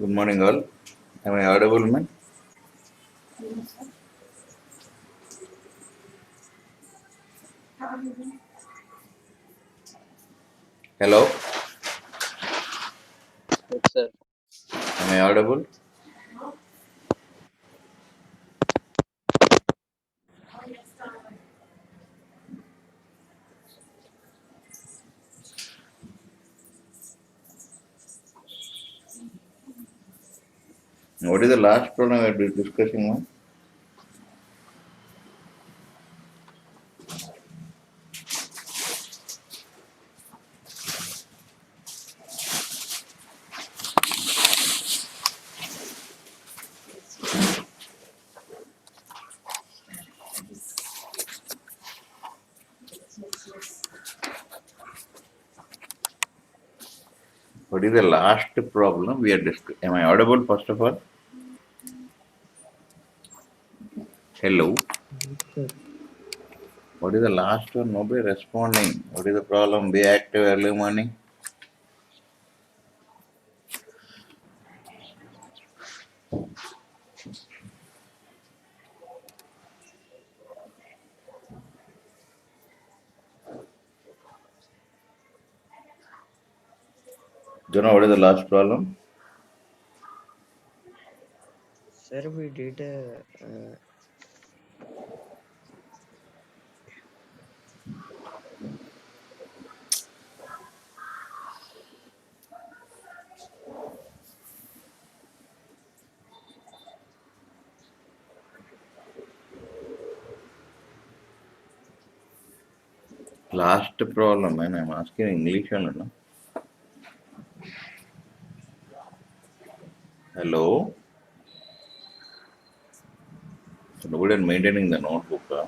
Good morning, all. Am I audible, man? Hello? Yes, sir. Am I audible? What is the last problem we are discussing, man? What is the last problem we are discussing? Am I audible, first of all? Hello? Yes, sir. What is the last one? Nobody responding. What is the problem? Be active early morning. Do you know what is the last problem? Sir, we did Last problem, man. I'm asking English only, no? Hello? Nobody is maintaining the notebook. Huh?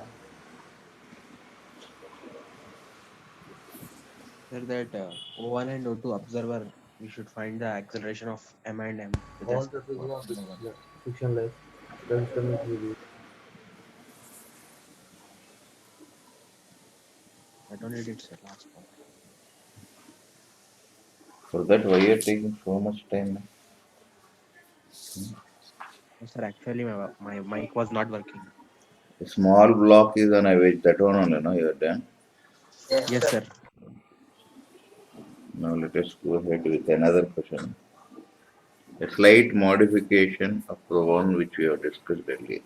sir that O1 and O2 observer. We should find the acceleration of M and M with All respect the to physics number one. frictionless. Resistance is reduced. I don't need it, sir. Last one. For that, why are you taking so much time? Man? No, sir, actually my mic was not working. A small block is on a wedge. That one only, no? You are done. Yes, sir. Now let us go ahead with another question. A slight modification of the one which we have discussed earlier.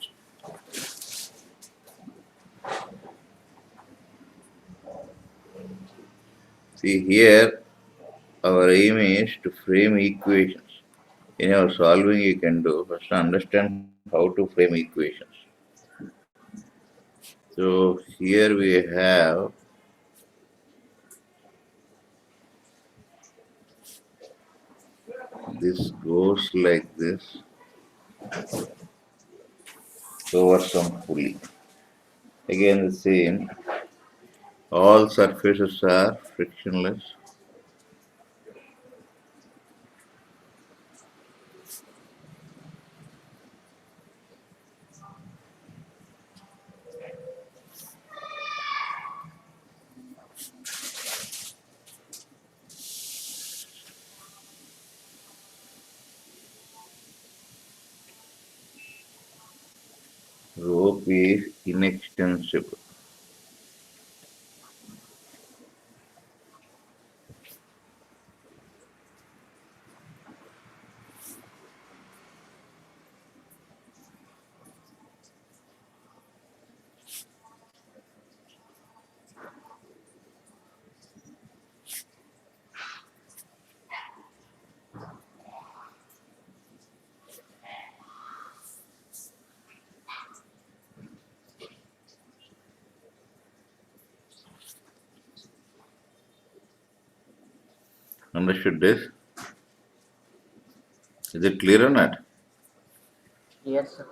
See here, our aim is to frame equations. In our solving, you can do first understand how to frame equations. So here we have this goes like this over some pulley. Again the same. All surfaces are frictionless. Rope is inextensible. Understood this? Is it clear or not? Yes, sir.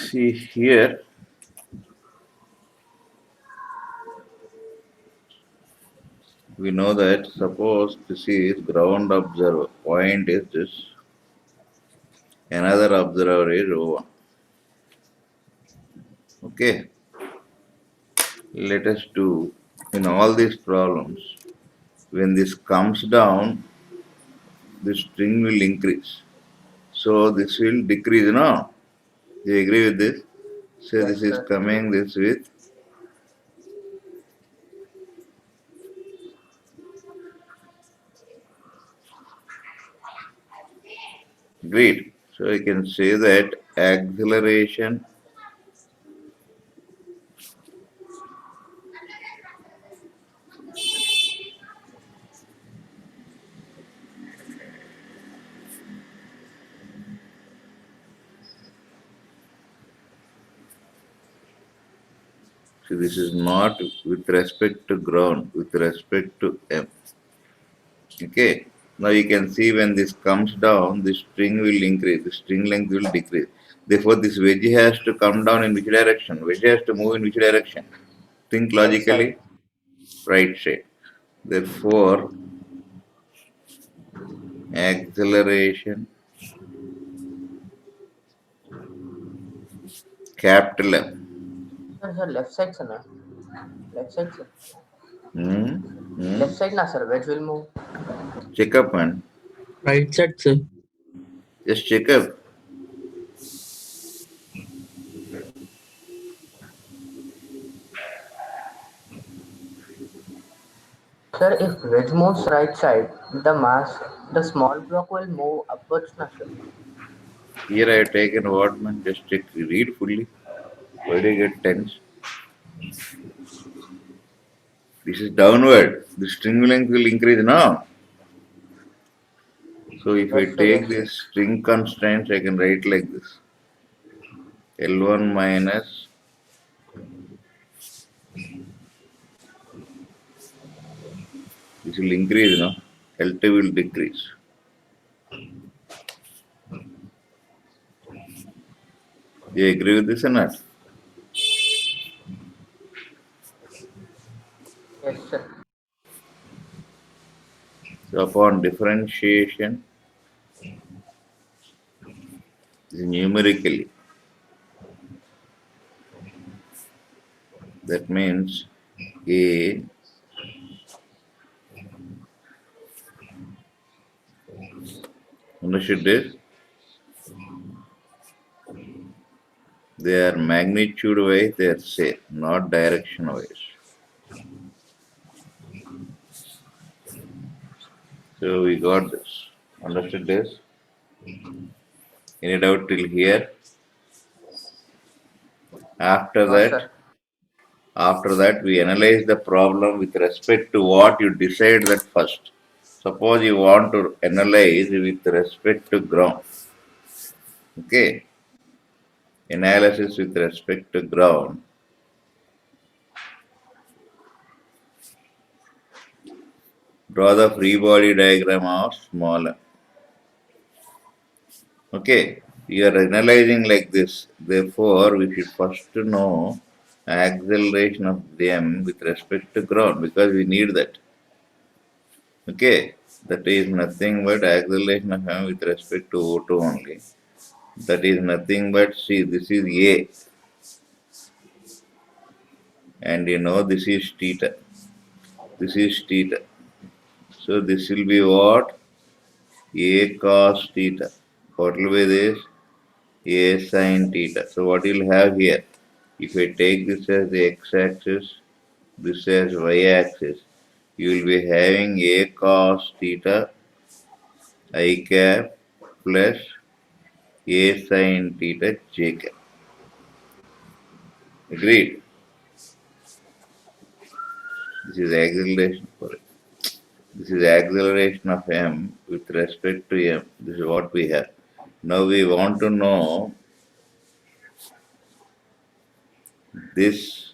See here, we know that suppose this is ground observer, point is this, another observer is O1. Okay, let us do in all these problems, when this comes down, this string will increase. So this will decrease, no? Do you agree with this? So Yes, this is sir. coming this with great. So I can say that acceleration so this is not with respect to ground, with respect to M. Okay. Now you can see when this comes down, the string will increase, the string length will decrease. Therefore, this wedge has to come down in which direction? Wedge has to move in which direction? Think Right side. logically, right side. Therefore, acceleration capital M. Sir, left side, sir. Na? Left side, sir. Hmm? Left Hmm? side, na, sir. Wedge will move. Check up and Right side, sir. just check up. Sir, if wedge moves right side, the small block will move upwards, na, sir. Here I have taken what man, just check, read fully. Why do you get tense? This is downward. The string length will increase now. So if I Yes, sir. take Yes, sir. this string constraints, I can write like this. L1 minus this will increase, no? L2 will decrease. Do you agree with this or not? Yes, sir. So upon differentiation, this is numerically. That means A understood this? They are magnitude wise, they are same, not direction wise. So we got this. Understood this? Any doubt till here? After No, that, sir. after that, we analyze the problem with respect to what you decide that first. Suppose you want to analyze with respect to ground. Okay. Analysis with respect to ground. Draw the free body diagram of small m. Okay. We are analyzing like this. Therefore, we should first know acceleration of them with respect to ground because we need that. Okay. That is nothing but acceleration of m with respect to O2 only. That is nothing but, see, this is A. And you know this is theta. This is theta. So this will be what? A cos theta. What will be this? A sin theta. So what you'll have here? If I take this as the x-axis, this as y-axis, you will be having A cos theta I cap plus A sin theta j cap. Agreed? This is acceleration for it. This is acceleration of m with respect to m. This is what we have. Now we want to know this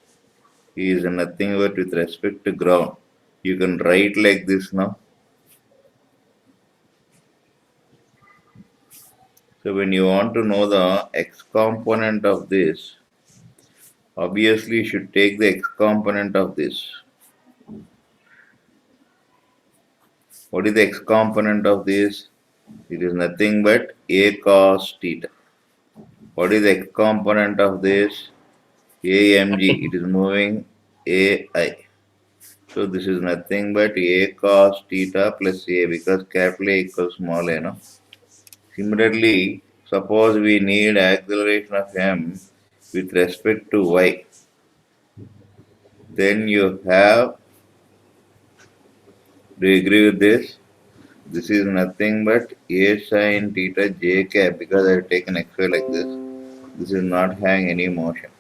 is nothing but with respect to ground. You can write like this now. So when you want to know the x component of this, obviously you should take the x component of this. What is the x component of this? It is nothing but a cos theta. What is the x component of this? AMG. It is moving AI. So this is nothing but a cos theta plus a, because capital A equals small a, no? Similarly, suppose we need acceleration of m with respect to y. Then you have, do you agree with this? This is nothing but a sin theta j cap, because I have taken xy like this. This is not having any motion.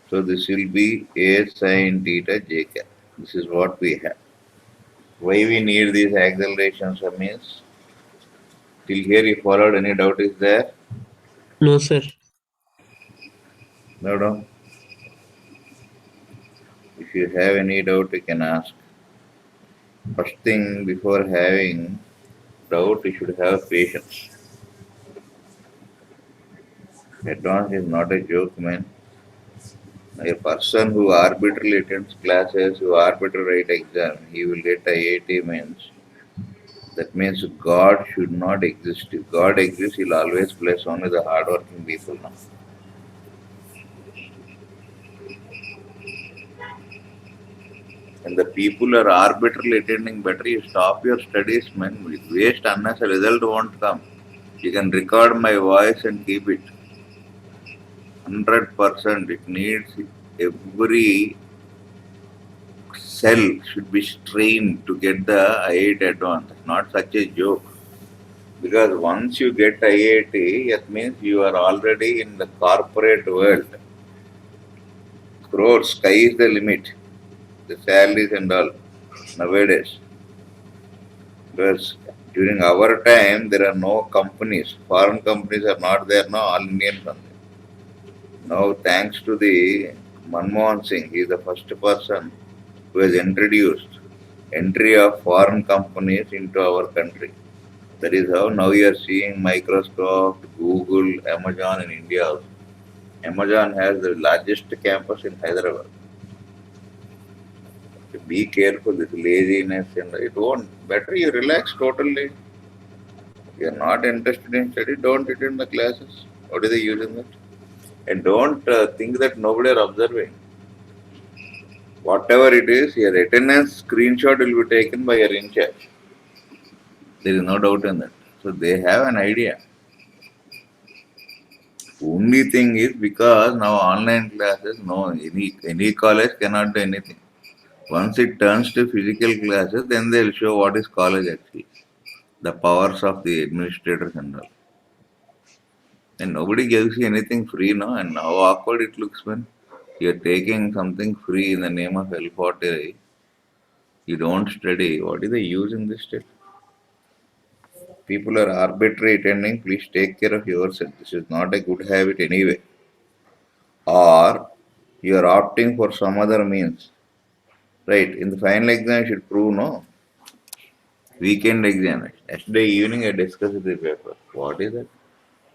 So this will be a sin theta j cap. This is what we have. Why we need these accelerations means, till here you followed, any doubt is there? No, sir. No, no. If you have any doubt, you can ask. First thing, before having doubt, you should have patience. Advance is not a joke, man. A person who arbitrarily attends classes, who arbitrarily write exam, he will get IIT means. That means God should not exist. If God exists, He'll always bless only the hardworking people. No? And the people are arbitrarily attending better, you stop your studies, man. Waste unless a result won't come. You can record my voice and keep it. 100%. It needs every cell should be strained to get the IIT advance. Not such a joke. Because once you get IIT, that means you are already in the corporate world. Crores, sky is the limit. The salaries and all nowadays. Because during our time, there are no companies. Foreign companies are not there now, all Indian companies. Now, thanks to the Manmohan Singh, he is the first person who has introduced entry of foreign companies into our country. That is how now you are seeing Microsoft, Google, Amazon in India also. Amazon has the largest campus in Hyderabad. So be careful, this laziness and it won't. Better you relax totally. You are not interested in study, don't attend the classes. What is the use in that? And don't think that nobody are observing. Whatever it is, your attendance screenshot will be taken by your in charge. There is no doubt in that. So they have an idea. Only thing is, because now online classes, no, any college cannot do anything. Once it turns to physical classes, then they'll show what is college actually, the powers of the administrators and all. And nobody gives you anything free, no? And how awkward it looks when you're taking something free in the name of L40. You don't study. What is the use in this state? People are arbitrary attending. Please take care of yourself. This is not a good habit anyway. Or you are opting for some other means. Right? In the final exam, you should prove no. Weekend exam. Yesterday evening, I discussed the paper. What is that?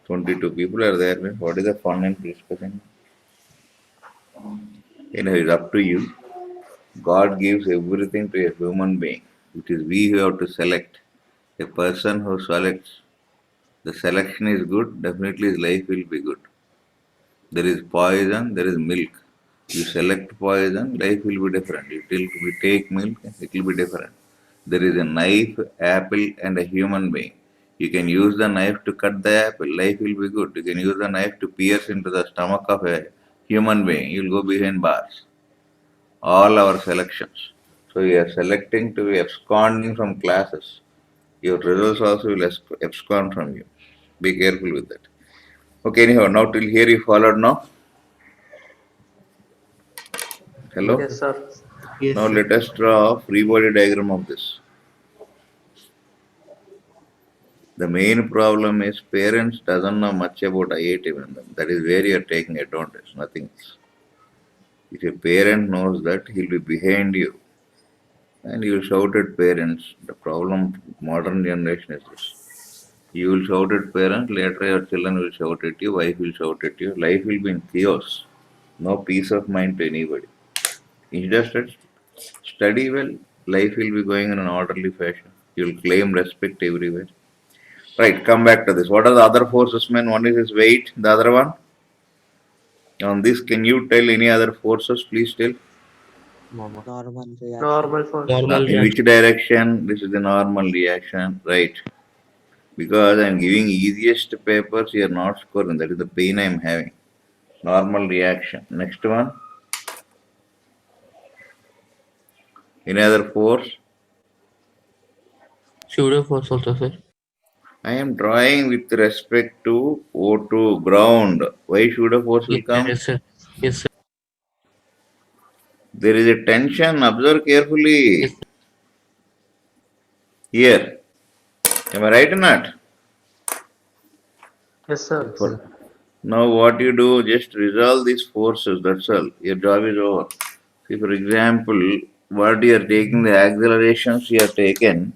22 people are there. What is the fun in discussing? It's up to you. God gives everything to a human being. It is we who have to select. A person who selects, the selection is good, definitely his life will be good. There is poison, there is milk. You select poison, life will be different. If we take milk, it will be different. There is a knife, apple, and a human being. You can use the knife to cut the apple, life will be good. You can use the knife to pierce into the stomach of a human being, you will go behind bars. All our selections. So you are selecting to be absconding from classes. Your results also will abscond from you. Be careful with that. Okay, anyhow, now till here you followed now. Hello? Yes, sir. Yes, Now sir. let us draw a free body diagram of this. The main problem is parents doesn't know much about IIT Bandhan. That is where you are taking advantage, nothing else. If a parent knows that, he'll be behind you and you will shout at parents. The problem modern generation is this. You will shout at parents, later your children will shout at you, wife will shout at you, life will be in chaos. No peace of mind to anybody. Instead, study well, life will be going in an orderly fashion. You will claim respect everywhere. Right, come back to this. What are the other forces, man? One is his weight, the other one? On this, can you tell any other forces? Please tell. Normal. Normal reaction. Normal force. Normal In which reaction. direction? This is the normal reaction, right? Because I'm giving easiest papers, you are not scoring. That is the pain I'm having. Normal reaction. Next one. Any other force? Pseudo force also, sir. I am drawing with respect to O2 ground. Why should a force will Yes, sir. come? Yes, sir. Yes, sir. There is a tension. Observe carefully. Yes, sir. Here. Am I right or not? Yes, sir. For- Now what you do, just resolve these forces. That's all. Your job is over. See, for example, what you are taking, the accelerations you have taken,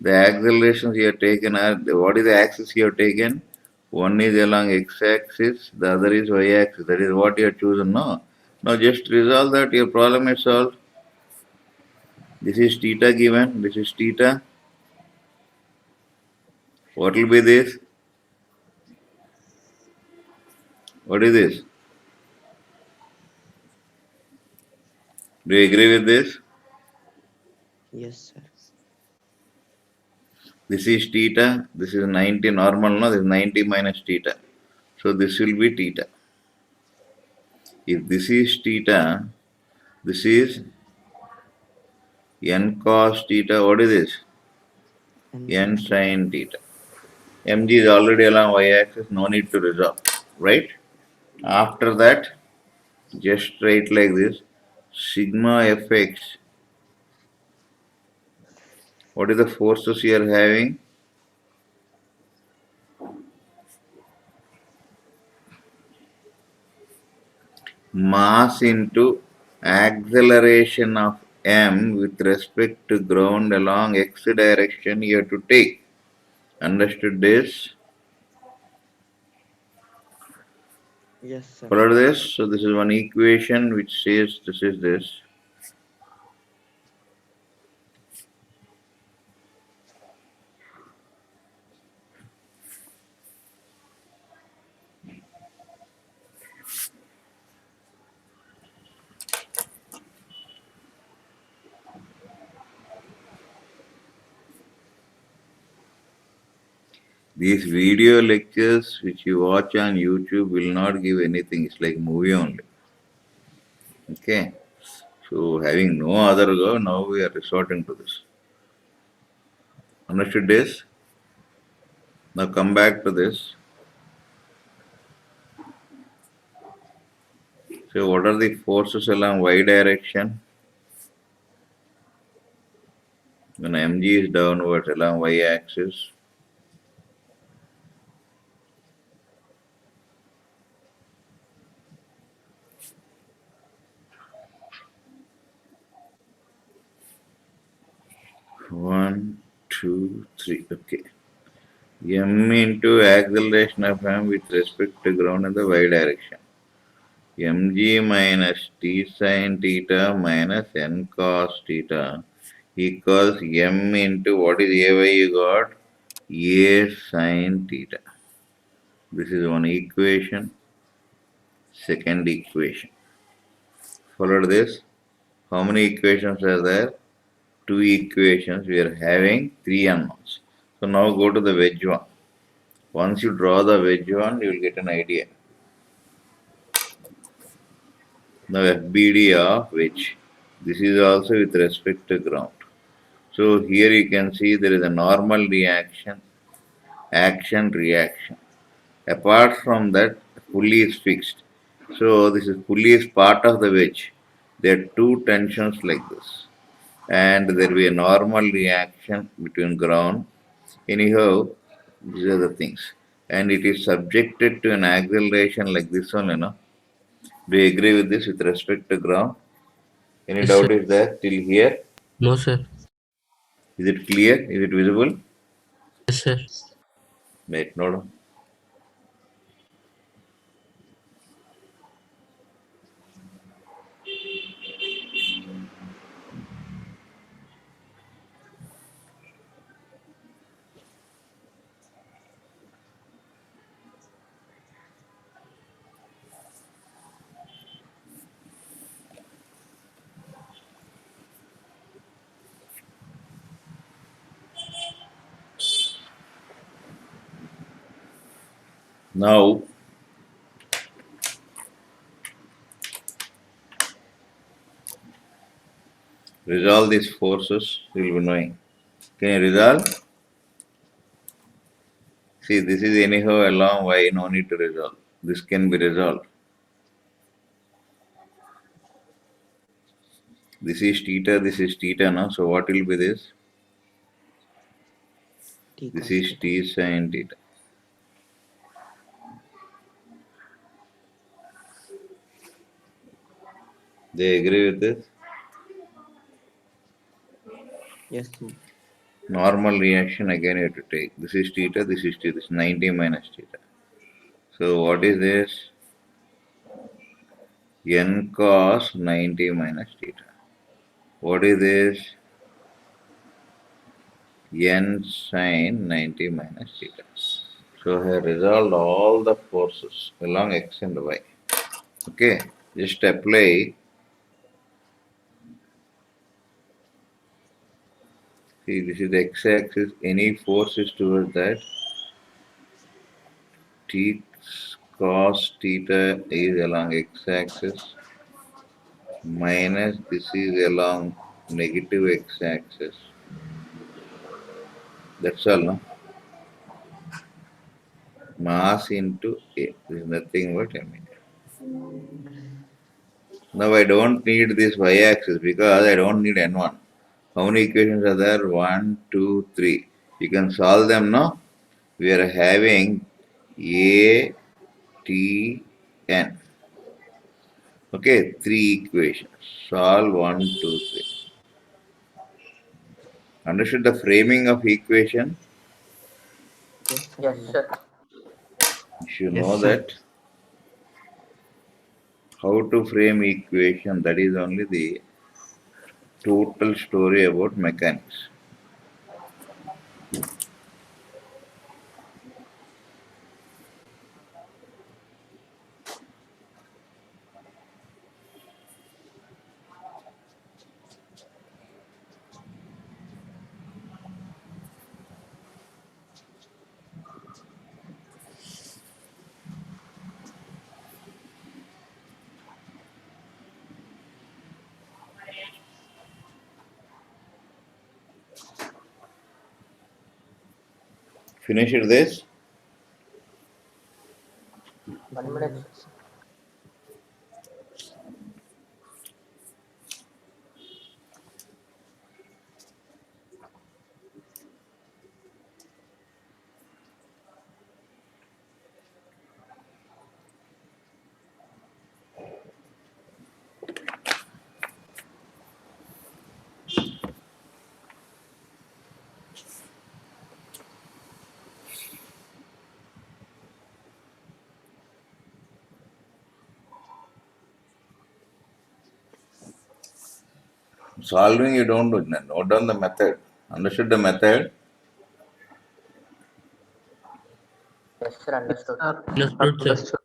the accelerations you have taken are, what is the axis you have taken? One is along x-axis, the other is y-axis. That is what you have chosen, no? Now just resolve that, your problem is solved. This is theta given, this is theta. What will be this? What is this? Do you agree with this? Yes, sir. This is theta, this is 90 normal, no? This is 90 minus theta. So this will be theta. If this is theta, this is n cos theta. What is this? And N sin theta. Mg is already along y-axis, no need to resolve, right? After that, just write like this, sigma fx. What is the forces you are having? Mass into acceleration of m with respect to ground along x direction you have to take. Understood this? yes, sir. Follow this? So this is one equation which says this is this. These video lectures which you watch on YouTube will not give anything. It's like movie only. Okay. So having no other go, now we are resorting to this. Understood this? Now come back to this. So what are the forces along y direction? When mg is downwards along y axis. One, two, three. Okay. M into acceleration of m with respect to ground in the y direction. Mg minus t sin theta minus n cos theta equals m into what is ay you got? A sin theta. This is one equation. Second equation. Followed this. How many equations are there? Two equations. We are having three unknowns. So now go to the wedge one. Once you draw the wedge one, you will get an idea. Now FBD of wedge. This is also with respect to ground. So here you can see there is a normal reaction, action, reaction. Apart from that, pulley is fixed. So this is pulley is part of the wedge. There are two tensions like this. And there will be a normal reaction between ground. Anyhow, these are the things. And it is subjected to an acceleration like this one, you know. Do you agree with this with respect to ground? Any Yes, sir. doubt is there till here? No, sir. Is it clear? Is it visible? Yes, sir. Wait, no. Now, resolve these forces, you will be knowing. Can you resolve? See, this is anyhow along y, no need to resolve. This can be resolved. This is theta now. So what will be this? T This cos is theta. t sine theta. They agree with this? Yes, sir. Normal reaction again you have to take. This is theta, this is theta. This is 90 minus theta. So what is this? N cos 90 minus theta. What is this? N sine 90 minus theta. So I have resolved all the forces along x and y. Okay, just apply. See, this is the x-axis. Any force is towards that. T cos theta is along x-axis minus this is along negative x-axis. That's all, no? Mass into A. This is nothing but m. Now I don't need this y-axis because I don't need n1. How many equations are there? 1, 2, 3. You can solve them now. We are having A, T, N. Okay, 3 equations. Solve 1, 2, 3. Understood the framing of equation? Yes, sir. Yes, sir. You should Yes, know sir. that how to frame equation, that is only the total story about mechanics. Finish it this. 1 minute, sir. Sir. Solving you don't do. Note down the method. Understood the method? Yes, sir. Understood. Understood, sir.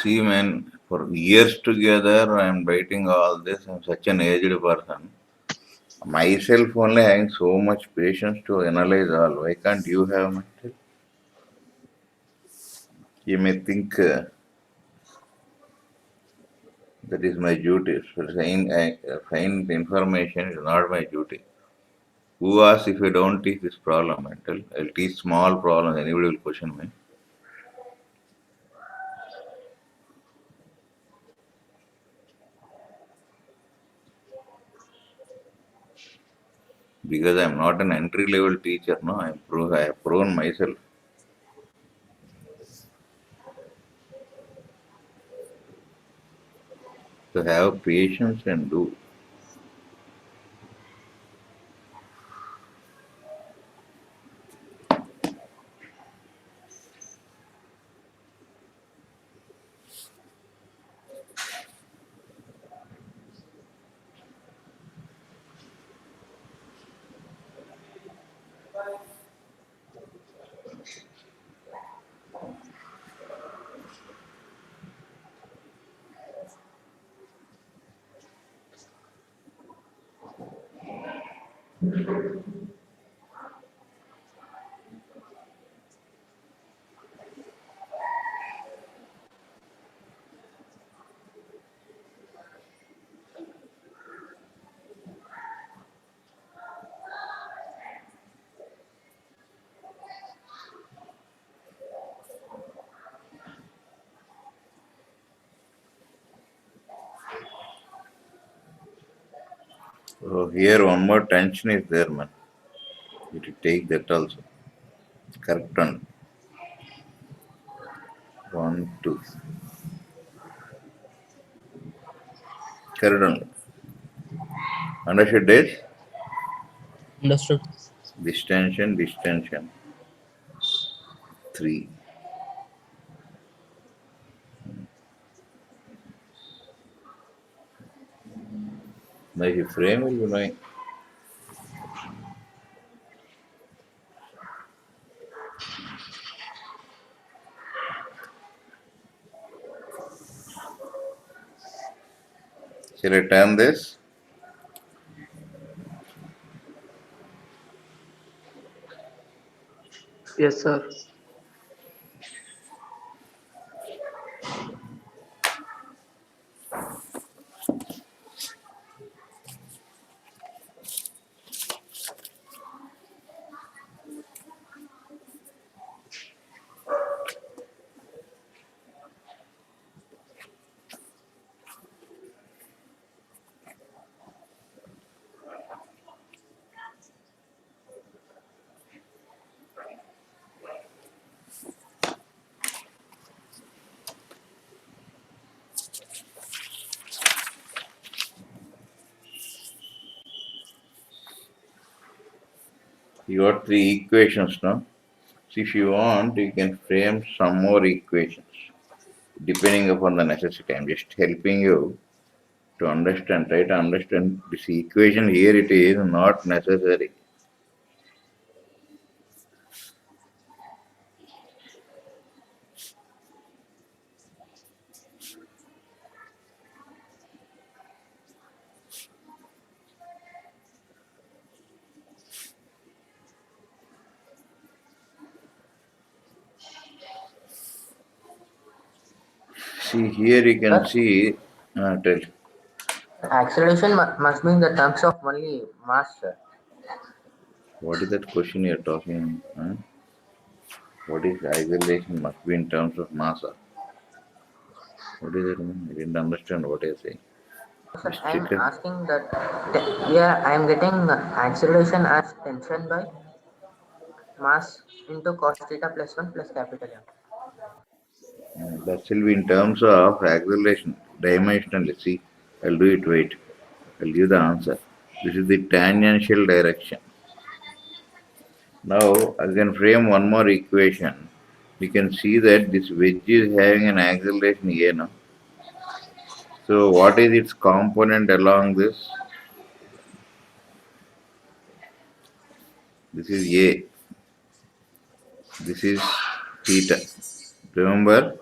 See, man, for years together, I am writing all this. I am such an aged person. Myself only having so much patience to analyze all. Why can't you have mental? You may think that is my duty. So find information is not my duty. Who asks if I don't teach this problem mental? I'll teach small problems. Anybody will question me. Because I'm not an entry level teacher, no, I have proven myself. To have patience and do. So here one more tension is there, man. You should take that also. Correct one. 1, 2. Correct one. Understood this? Understood. This tension. 3. Now your frame will be knowing. Shall I turn this? Yes, sir. You got 3 equations now. So if you want, you can frame some more equations depending upon the necessity. I'm just helping you to understand, try to understand this equation here. It is not necessary. See here you can Sir, see, tell, acceleration must be in the terms of only mass, sir. what is that question you're talking? Huh? What is acceleration must be in terms of mass? What does it mean? I didn't understand what you're saying. Sir, Just I am check it. asking that. Yeah, I am getting acceleration as tension by mass into cos theta plus 1 plus capital M. That will be in terms of acceleration, dimensionally. See, I'll do it. Wait, I'll give the answer. This is the tangential direction. Now I can frame one more equation. We can see that this wedge is having an acceleration a now. So what is its component along this? This is A. This is theta. Remember,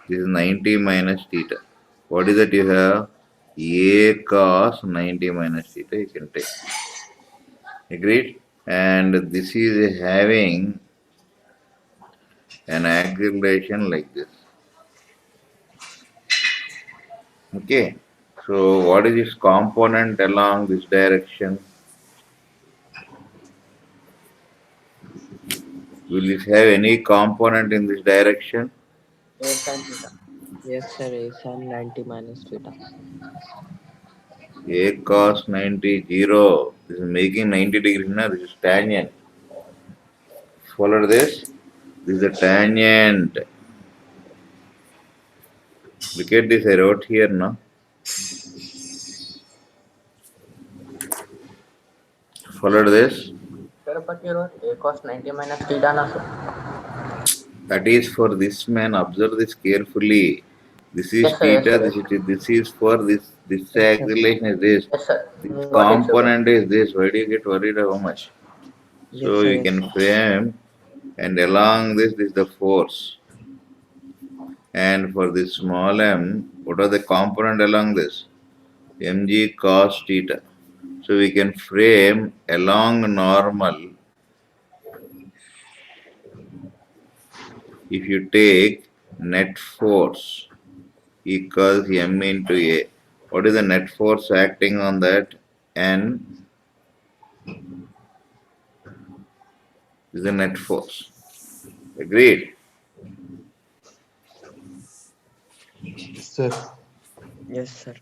this is 90 minus theta. What is that you have? A cos 90 minus theta you can take. Agreed? And this is having an acceleration like this. Okay. So what is its component along this direction? Will it have any component in this direction? A sin theta. Yes, sir. A sin 90 minus theta. A cos 90 0. This is making 90 degrees now. This is tangent. Follow this. This is a tangent. Look at this. I wrote here now. Follow this. Sir, but you wrote A cos 90 minus theta na, sir. That is for this man. Observe this carefully. This is Yes, sir. Yes, theta. sir. This is for this. This Yes, sir. acceleration is this. Yes, sir. This Got it, sir. component is this. Why do you get worried how much? Yes, So sir. you Yes, can sir. frame, and along this is the force. And for this small m, what are the component along this? Mg cos theta. So we can frame along normal. If you take net force equals m into a, what is the net force acting on that? N is the net force. Agreed? Yes, sir. Yes, sir.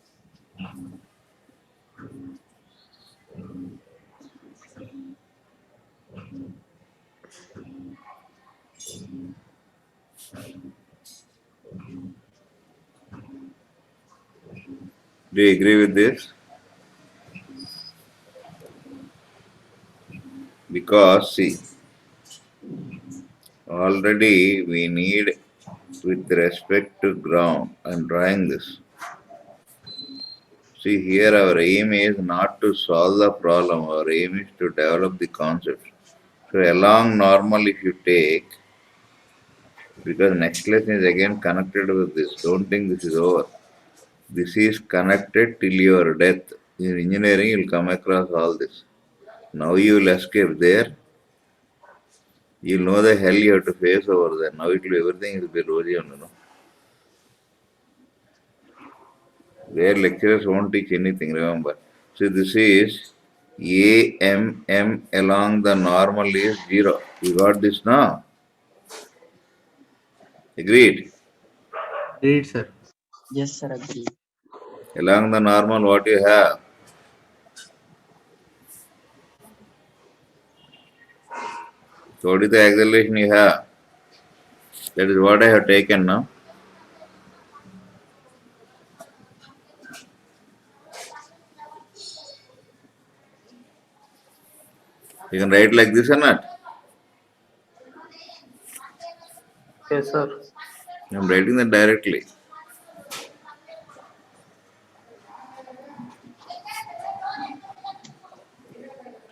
Do you agree with this? Because see, already we need with respect to ground. I'm drawing this. See here our aim is not to solve the problem, our aim is to develop the concept. So along normal if you take, because next lesson is again connected with this. Don't think this is over. This is connected till your death. In engineering you'll come across all this. Now you will escape there. You'll know the hell you have to face over there. Now it will everything will be rosy on, Their lecturers won't teach anything, remember. So this is AMM along the normal is 0. You got this now? Agreed? Agreed, sir. Yes, sir. Agree. Along the normal what you have? So what is the acceleration you have? That is what I have taken now. You can write like this or not? Yes, sir. I am writing that directly.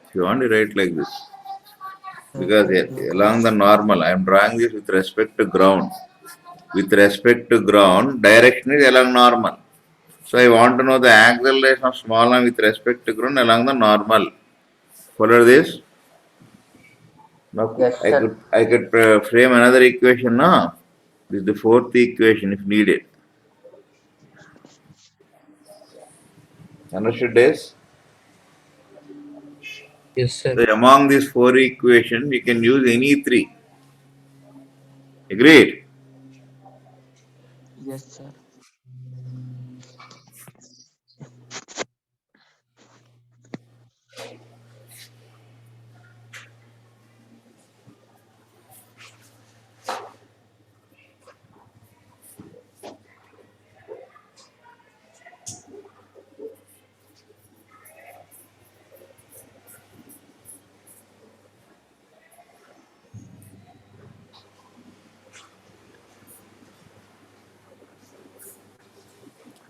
If you want to write like this. Because along the normal, I am drawing this with respect to ground. With respect to ground, direction is along normal. So I want to know the acceleration of small arm with respect to ground along the normal. Follow this? Now Yes, sir. I could frame another equation now. This is the fourth equation if needed. Understood this? Yes, sir. So among these four equations, you can use any three. Agreed? Yes, sir.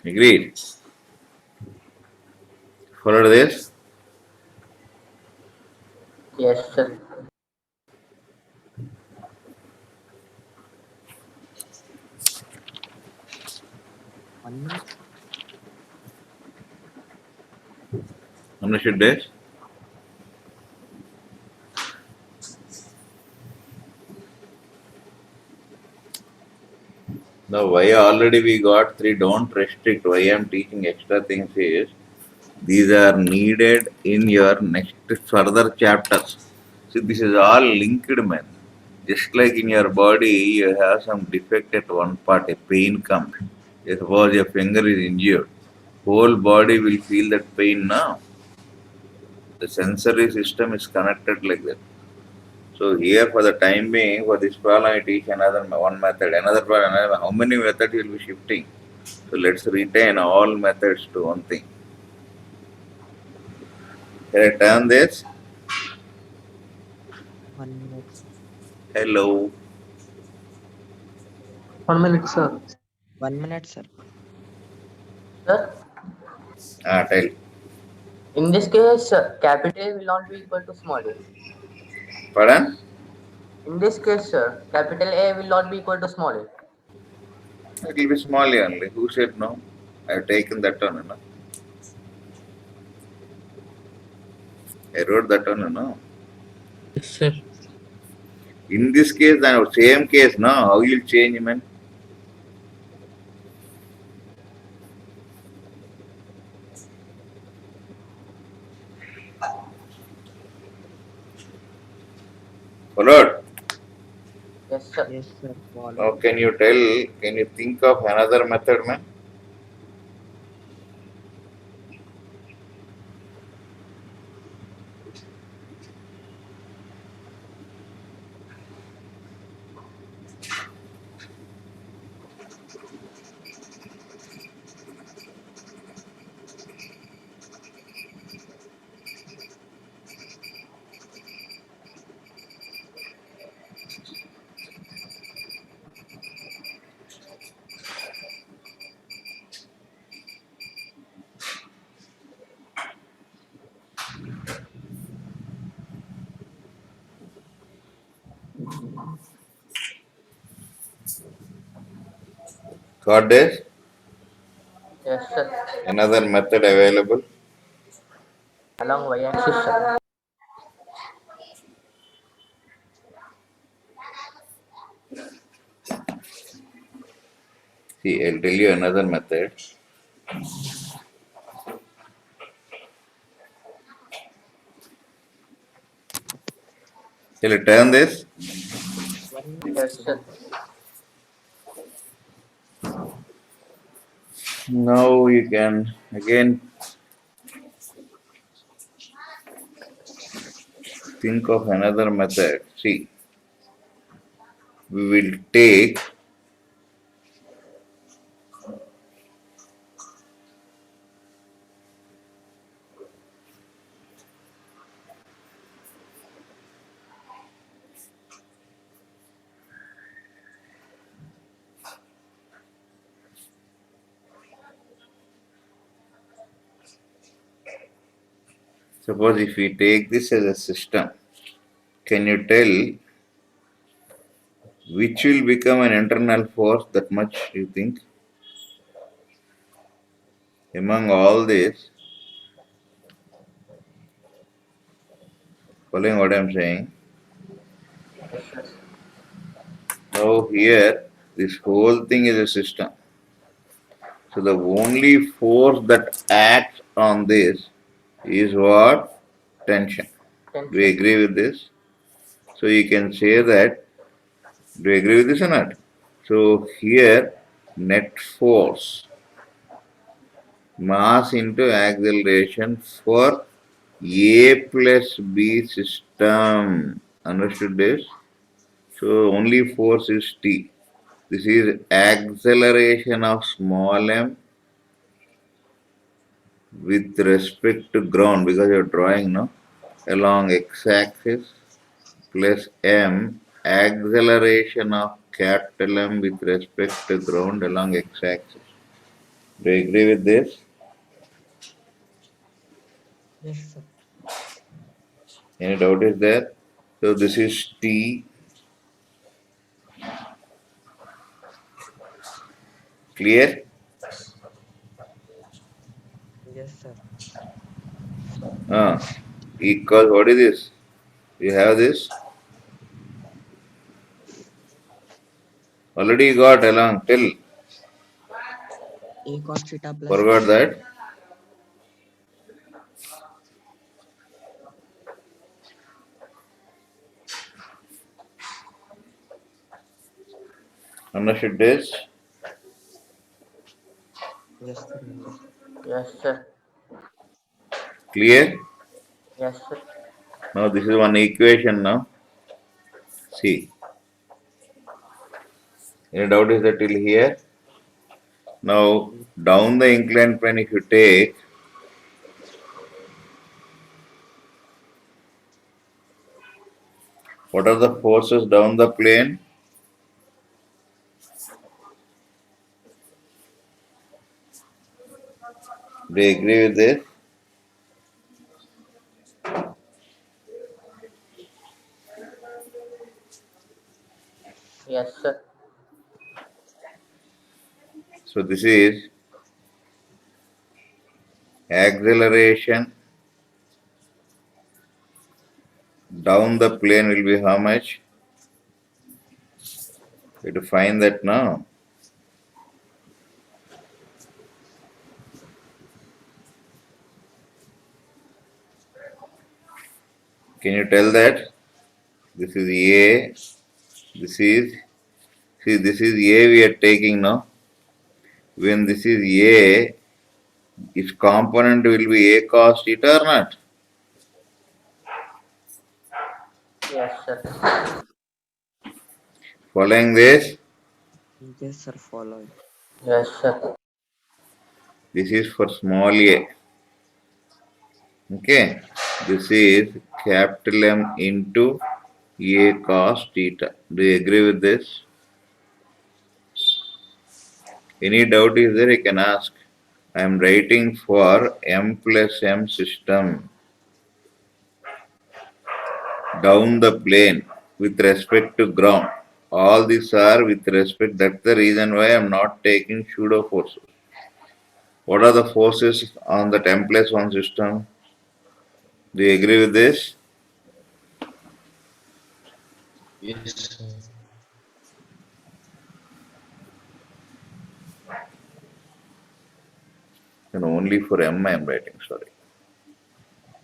Agreed? Follow this? Yes, sir. One minute. Understood this? Now why already we got three, don't restrict. Why I am teaching extra things is these are needed in your next further chapters. See, this is all linked, man. Just like in your body, you have some defect at one part, a pain comes. Suppose your finger is injured, whole body will feel that pain now. The sensory system is connected like that. So here, for the time being, for this problem, I teach another one method, another problem, another. How many methods will be shifting? So let's retain all methods to one thing. Can I turn this? 1 minute. Hello. 1 minute, sir. 1 minute, sir. Sir, Tell. in this case, capital A will not be equal to small a. Pardon? In this case, sir, capital A will not be equal to small a. It will be small only. Who said no? I have taken that one, I wrote that one, Yes, sir. In this case, the same case, no? How you will change, man? Followed? Yes, sir. Yes, sir. Now, Follow. can you think of another method, man? Got this? Yes, sir. Another method available. Along y-axis, sir. See, I'll tell you another method. Shall I turn this? 1 minute. Yes, sir. Now you can again think of another method. See, we will take suppose if we take this as a system, can you tell which will become an internal force? That much you think? Among all this, following what I am saying, Yes, sir. now here this whole thing is a system. So the only force that acts on this is what? Tension. Do you Tension. agree with this? So you can say that, do you agree with this or not? So here, net force, mass into acceleration for A plus B system. Understood this? So only force is T. This is acceleration of small m with respect to ground because you are drawing no along x-axis plus m acceleration of capital M with respect to ground along x-axis. Do you agree with this? Yes, sir. Any doubt is there? So this is T. Clear? Yes, sir. Equals what is this? You have this? Already got along till. A cos theta plus Forgot B. that. Understood this? Yes, sir. Understood. Yes, sir. Clear? Yes, sir. Now this is one equation now. See. Any doubt is there till here? Now down the inclined plane if you take, what are the forces down the plane? Do you agree with this? Yes, sir. So this is acceleration down the plane will be how much? We have to find that now. Can you tell that? This is A, this is, see this is A we are taking now. When this is A, its component will be A cos theta or not? Yes, sir. Following this, Yes, sir. Following. Yes, sir. this is for small a. Okay, this is capital M into A cos theta. Do you agree with this? Any doubt is there, you can ask. I am writing for M plus M system down the plane. with respect to ground. All these are with respect. That's the reason why I'm not taking pseudo forces. What are the forces on the M plus 1 system? Do you agree with this? Yes, sir. And only for M I am writing, sorry.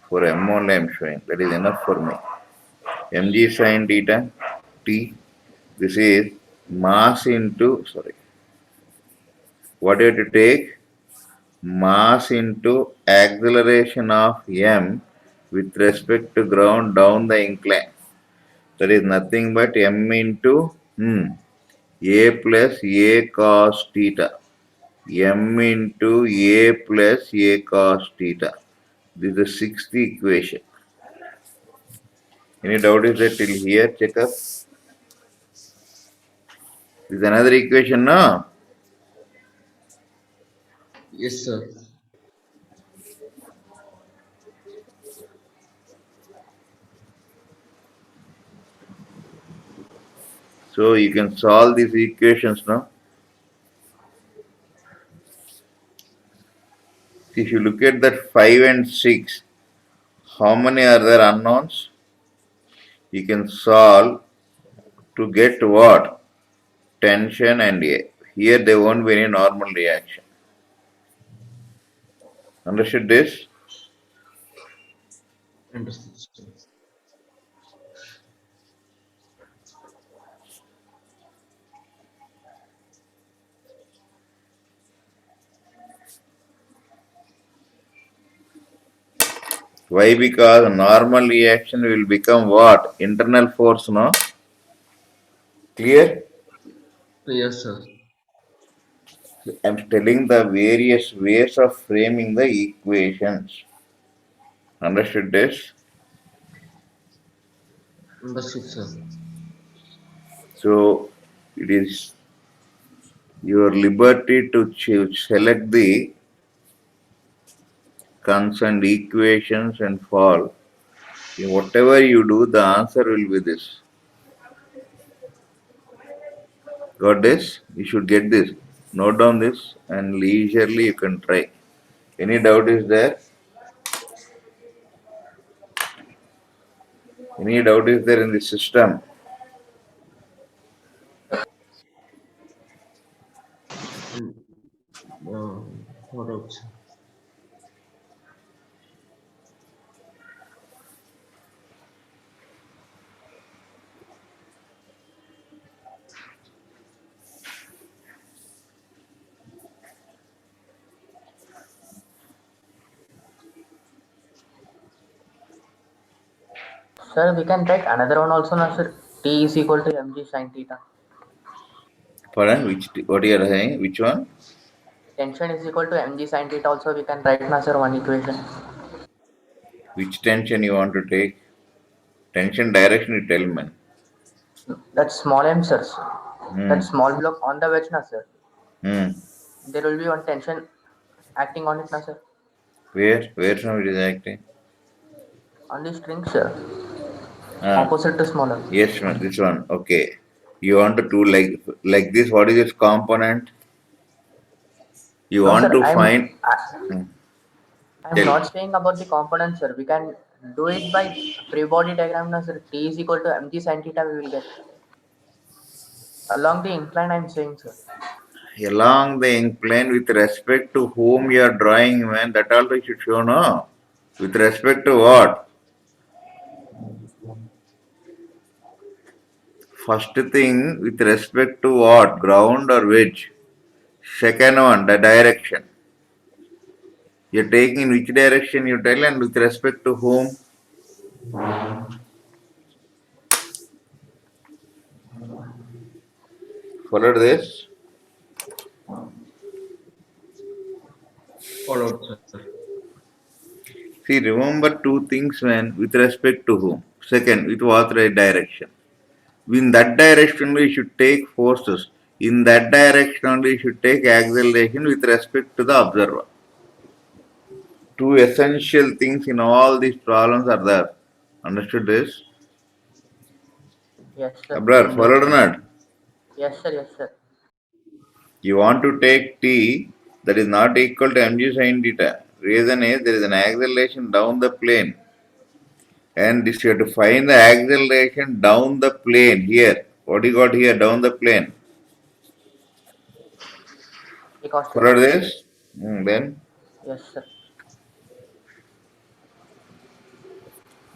For M only I am showing. That is enough for me. Mg sine theta T. This is mass into, sorry. What do you have to take? Mass into acceleration of M with respect to ground down the incline. That is nothing but M into A plus A cos theta. M into A plus A cos theta. This is the sixth equation. Any doubt is there till here? Check up. This is another equation, no? Yes, sir. So you can solve these equations, no? If you look at that 5 and 6, how many are there unknowns? You can solve to get what? Tension and A. Here there won't be any normal reaction. Understood this? Understood, sir. Why? Because normal reaction will become what? Internal force, no? Clear? Yes, sir. I'm telling the various ways of framing the equations. Understood this? Understood, sir. So it is your liberty to select the concerned equations and fall. In whatever you do, the answer will be this. Got this? You should get this. Note down this and leisurely you can try. Any doubt is there? Any doubt is there in the system? And, uh, what else? Sir, we can write another one also now, sir. T is equal to mg sin theta. Pardon? What you are saying? Which one? Tension is equal to mg sin theta also we can write now, sir, one equation. Which tension you want to take? Tension direction you tell me. That's small m, sir. Hmm. That small block on the wedge now, sir. Hmm. There will be one tension acting on it now, sir. Where? Where from it is acting? On the string, sir. Ah. Opposite to smaller. Yes, ma'am, this one. Okay. You want to do like this. What is its component? You No, want sir. to find. I'm Tell. not saying about the component, sir. We can do it by free body diagram now, sir. T is equal to mg sin theta we will get. Along the incline, I'm saying, sir. Along the incline with respect to whom you are drawing, man, that also you should show, no? With respect to what? First thing, with respect to what? Ground or wedge? Second one, the direction. You're taking which direction you tell and with respect to whom? Follow this? Followed, sir. See, remember two things, man, with respect to whom? Second, with what right direction? In that direction only you should take forces. In that direction only you should take acceleration with respect to the observer. Two essential things in all these problems are there. Understood this? Yes, sir. Abrar, followed or not? Yes, sir. Yes, sir. You want to take t that is not equal to mg sin theta. Reason is there is an acceleration down the plane. And this you have to find the acceleration down the plane here. What you got here down the plane? A cos Follow theta. this? Then Yes, sir.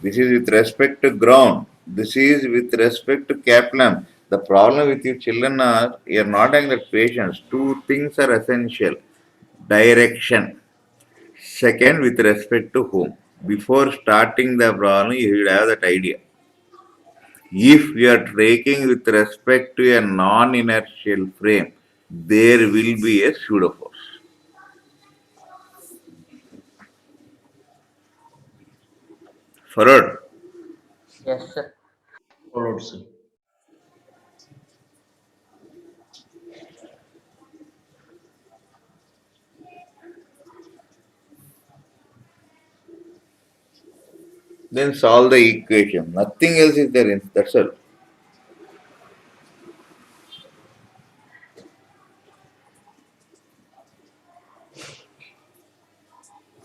this is with respect to ground. This is with respect to Kaplan. The problem with you children are you are not having that patience. Two things are essential. Direction. Second, with respect to whom. Before starting the problem, you should have that idea. If you are taking with respect to a non-inertial frame, there will be a pseudo force. Forward. Yes, sir. Followed, sir. Then solve the equation. Nothing else is there. That's all.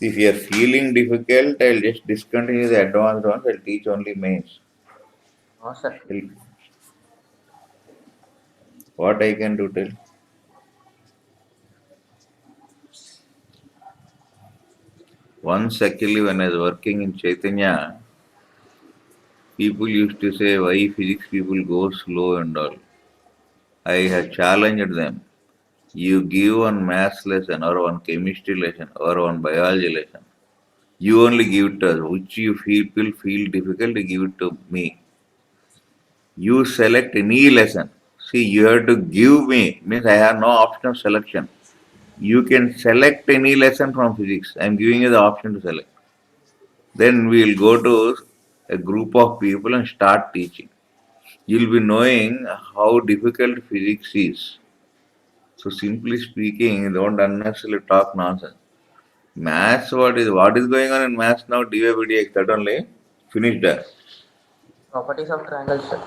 If you are feeling difficult, I'll just discontinue the advanced ones. I'll teach only mains. No, sir. What I can do tell. Once actually when I was working in Chaitanya, people used to say why physics people go slow and all. I had challenged them. You give one maths lesson or one chemistry lesson or one biology lesson. You only give it to us. Which you feel difficult, you give it to me. You select any lesson. See, you have to give me, means I have no option of selection. You can select any lesson from physics. I am giving you the option to select. Then we will go to a group of people and start teaching. You will be knowing how difficult physics is. So simply speaking, don't unnecessarily talk nonsense. Maths, what is going on in maths now? dy by dx, that only finished that. Properties of triangles, sir.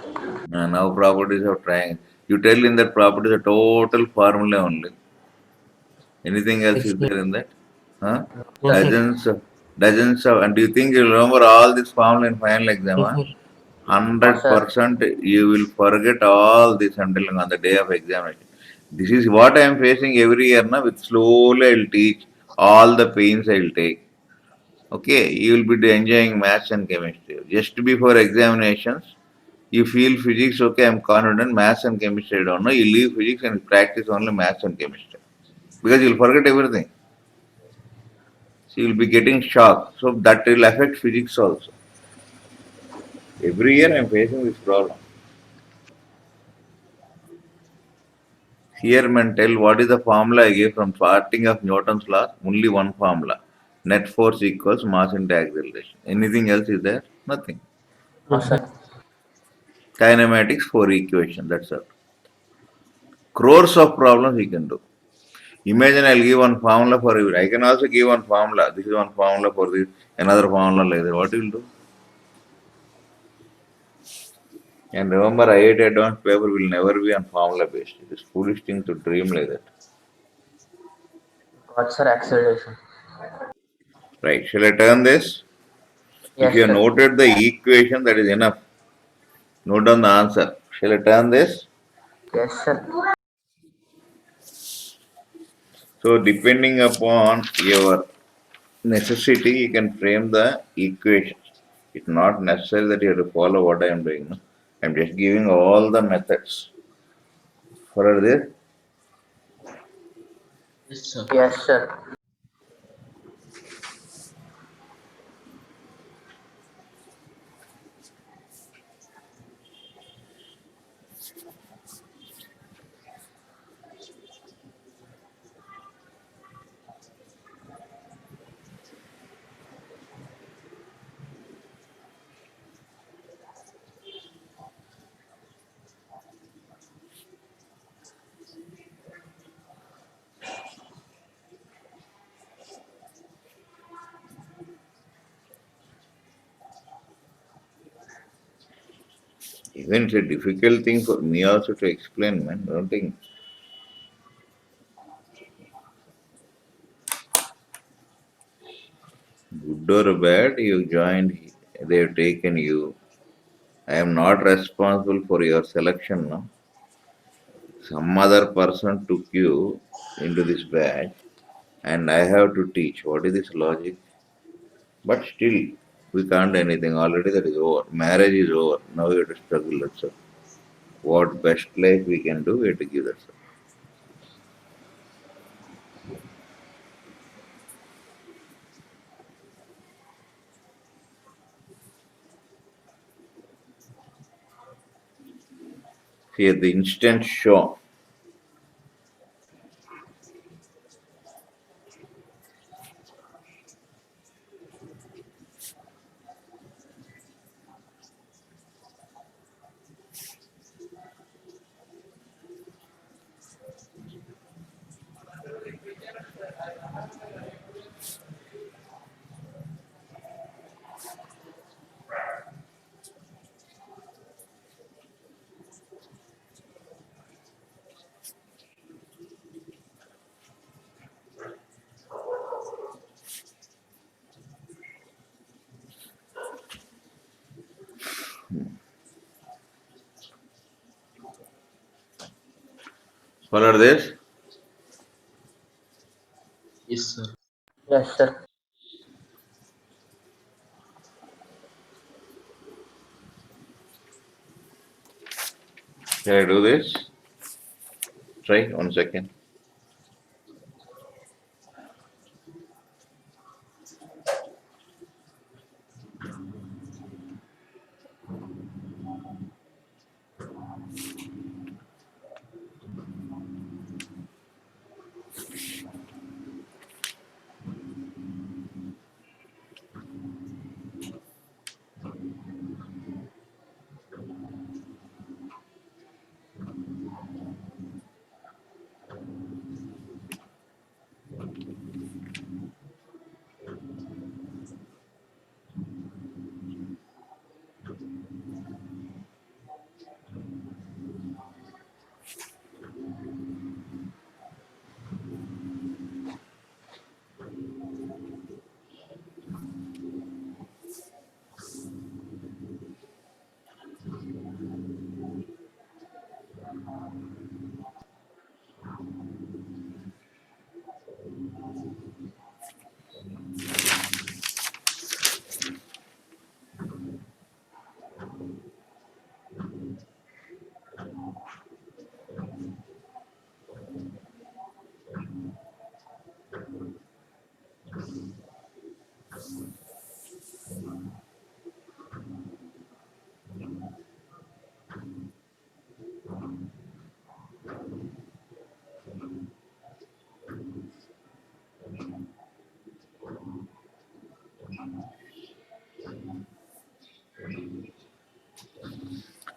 Now properties of triangle. You tell in that properties a total formula only. Anything else Yes, is sir. there in that? Huh? No, No, sir. sir. Dozens of, and do you think you'll remember all this formula in final exam? No, Huh? sir. No, sir. 100% you will forget all this until on the day of examination. This is what I am facing every year now. With slowly I will teach all the pains I will take. Okay, you will be enjoying maths and chemistry. Just before examinations, you feel physics, okay, I'm confident, maths and chemistry, I don't know. You leave physics and practice only maths and chemistry. Because you'll forget everything. So you'll be getting shocked. So that will affect physics also. Every year I'm facing this problem. Here man tell what is the formula I gave from starting of Newton's law? Only one formula. Net force equals mass into acceleration. Anything else is there? Nothing. No, No, sir. sir. Kinematics, four equation, that's all. Crores of problems we can do. Imagine I'll give one formula for every. I can also give one formula. This is one formula for this, another formula like that. What will do? And remember, IIT advanced paper will never be on formula based. It is foolish thing to dream like that. Got, sir. Acceleration. Right. Shall I turn this? If Yes, you have sir. noted the equation, that is enough. Note down the answer. Shall I turn this? Yes, sir. So depending upon your necessity, you can frame the equations. It's not necessary that you have to follow what I am doing. No? I'm just giving all the methods. For this, Yes, sir. Yes, sir. Even it's a difficult thing for me also to explain, man. Don't think. Good or bad, you joined, they have taken you. I am not responsible for your selection, no? Some other person took you into this batch and I have to teach. What is this logic? But still, we can't do anything. Already that is over. Marriage is over. Now we have to struggle. That's all. What best life we can do, we have to give that. See, at the instant show, follow this. Yes, sir. Yes, sir. Can I do this? Try 1 second.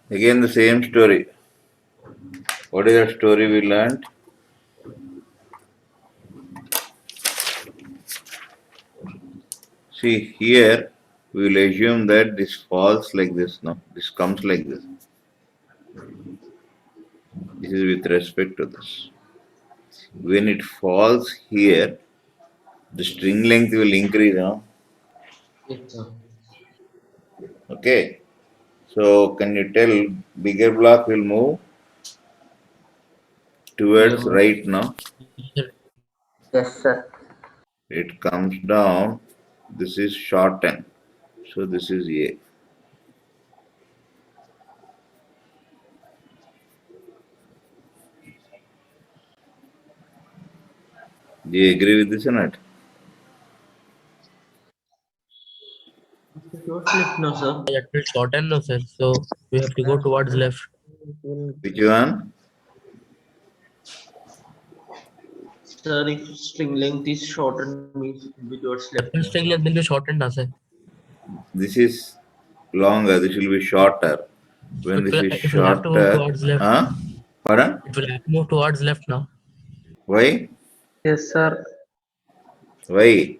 Again, the same story. What is that story we learned? See, here we will assume that this falls like this, no? This comes like this. This is with respect to this. When it falls here, the string length will increase, no? Yes, sir. Okay. So, can you tell bigger block will move towards Yeah. right now? Sir. Yes, sir. It comes down. This is shortened. So, this is A. Do you agree with this or not? Towards left now, sir. That will shorten no, sir. So we have to go towards left. It will Which one? Sir, if string length is shortened, means it will be towards left Second now, string sir. length will be shortened now, sir. This is longer. This will be shorter. When this is It will have to move shorter, towards left. huh? Pardon? It will have to move towards left now. Why? Yes, sir. Why?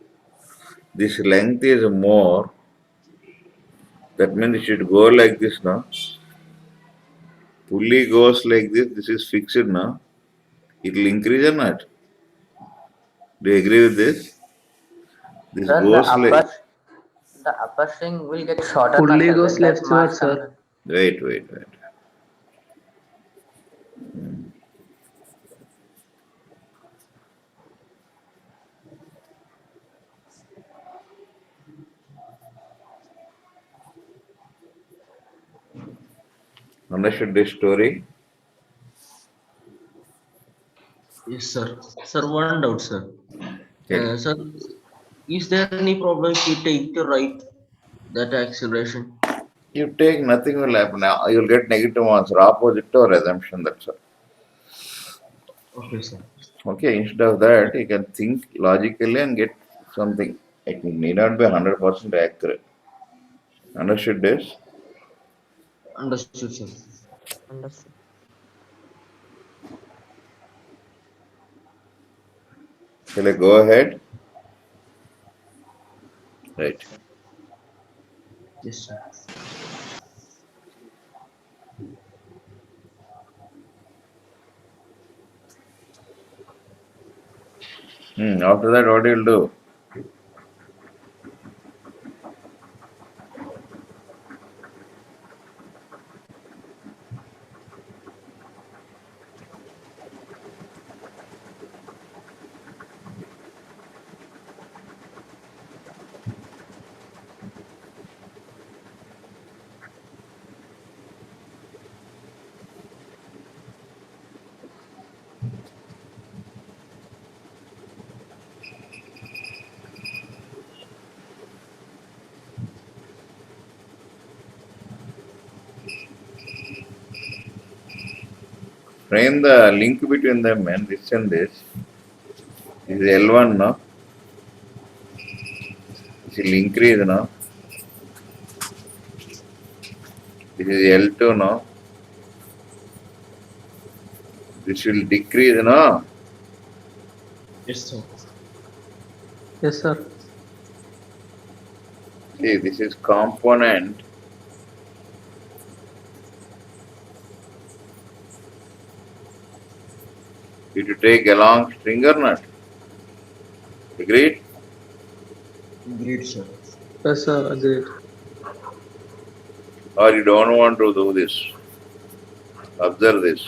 This length is more. That means it should go like this now. pulley goes like this is fixed now. It will increase or not? Do you agree with this? This Sir, goes like, the upper string will get shorter, na Pulley sir, goes when that leftward, mass comes sir. in. wait. Understood this story? Yes, sir. Sir, one doubt, sir. Okay. Sir, is there any problem if you take the right that acceleration? You take nothing will happen. Now you'll get negative answer, opposite to our assumption, that's all. Okay, sir. Okay, instead of that, you can think logically and get something. It need not be 100% accurate. Understood this? Understood, sir. Understood. Shall I go ahead? Right. Yes, sir. After that, what you'll do? Frame the link between them and this and this. This is L1 now. This will increase now. This is L2 now. This will decrease now. Yes, sir. Yes, sir. See, this is component. You to take along string or not? Agreed? Great, sir. Yes, sir. Agreed. Or you don't want to do this. Observe this.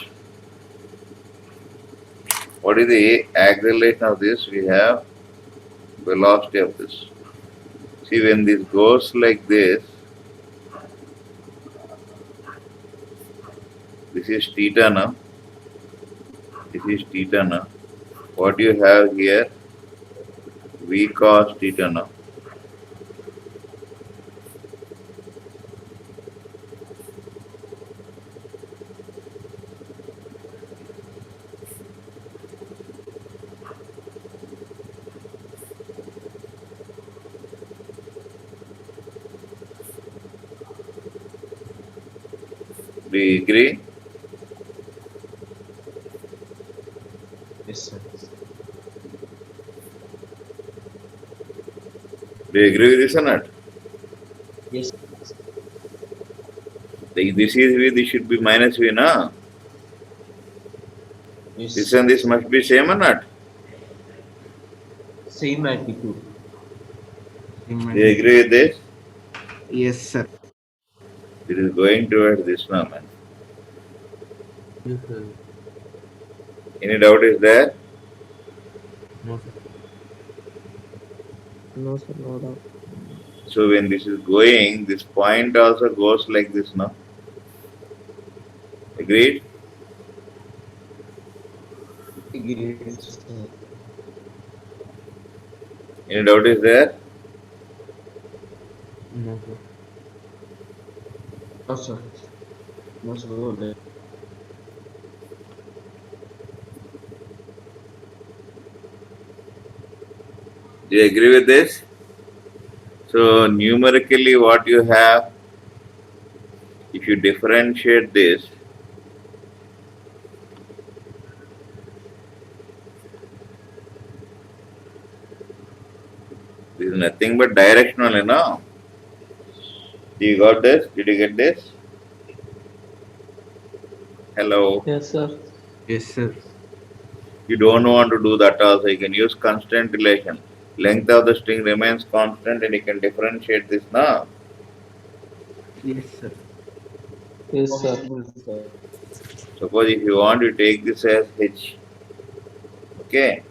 What is the acceleration of this? We have velocity of this. See, when this goes like this is theta now. This is theta now. What you have here? V cos theta now. Do you agree? Yes, sir. Do you agree with this or not? Yes. This is V, this should be minus V, na? Yes. This and this must be same or not? Same attitude. Do you agree with this? Yes, sir. It is going towards this now, man. Yes, sir. Any doubt is there? No, sir. No, sir, no doubt. So when this is going, this point also goes like this now. Agreed? Great, sir. Any doubt is there? No, sir. No, sir. No, sir. No, sir. Do you agree with this? So numerically what you have, if you differentiate this, this is nothing but directional, you know. You got this? Did you get this? Hello. Yes, sir. Yes, sir. You don't want to do that also. You can use constant relation. Length of the string remains constant and you can differentiate this now. Yes, sir. Yes, sir. Possible, sir. Suppose if you want, you take this as h. Okay.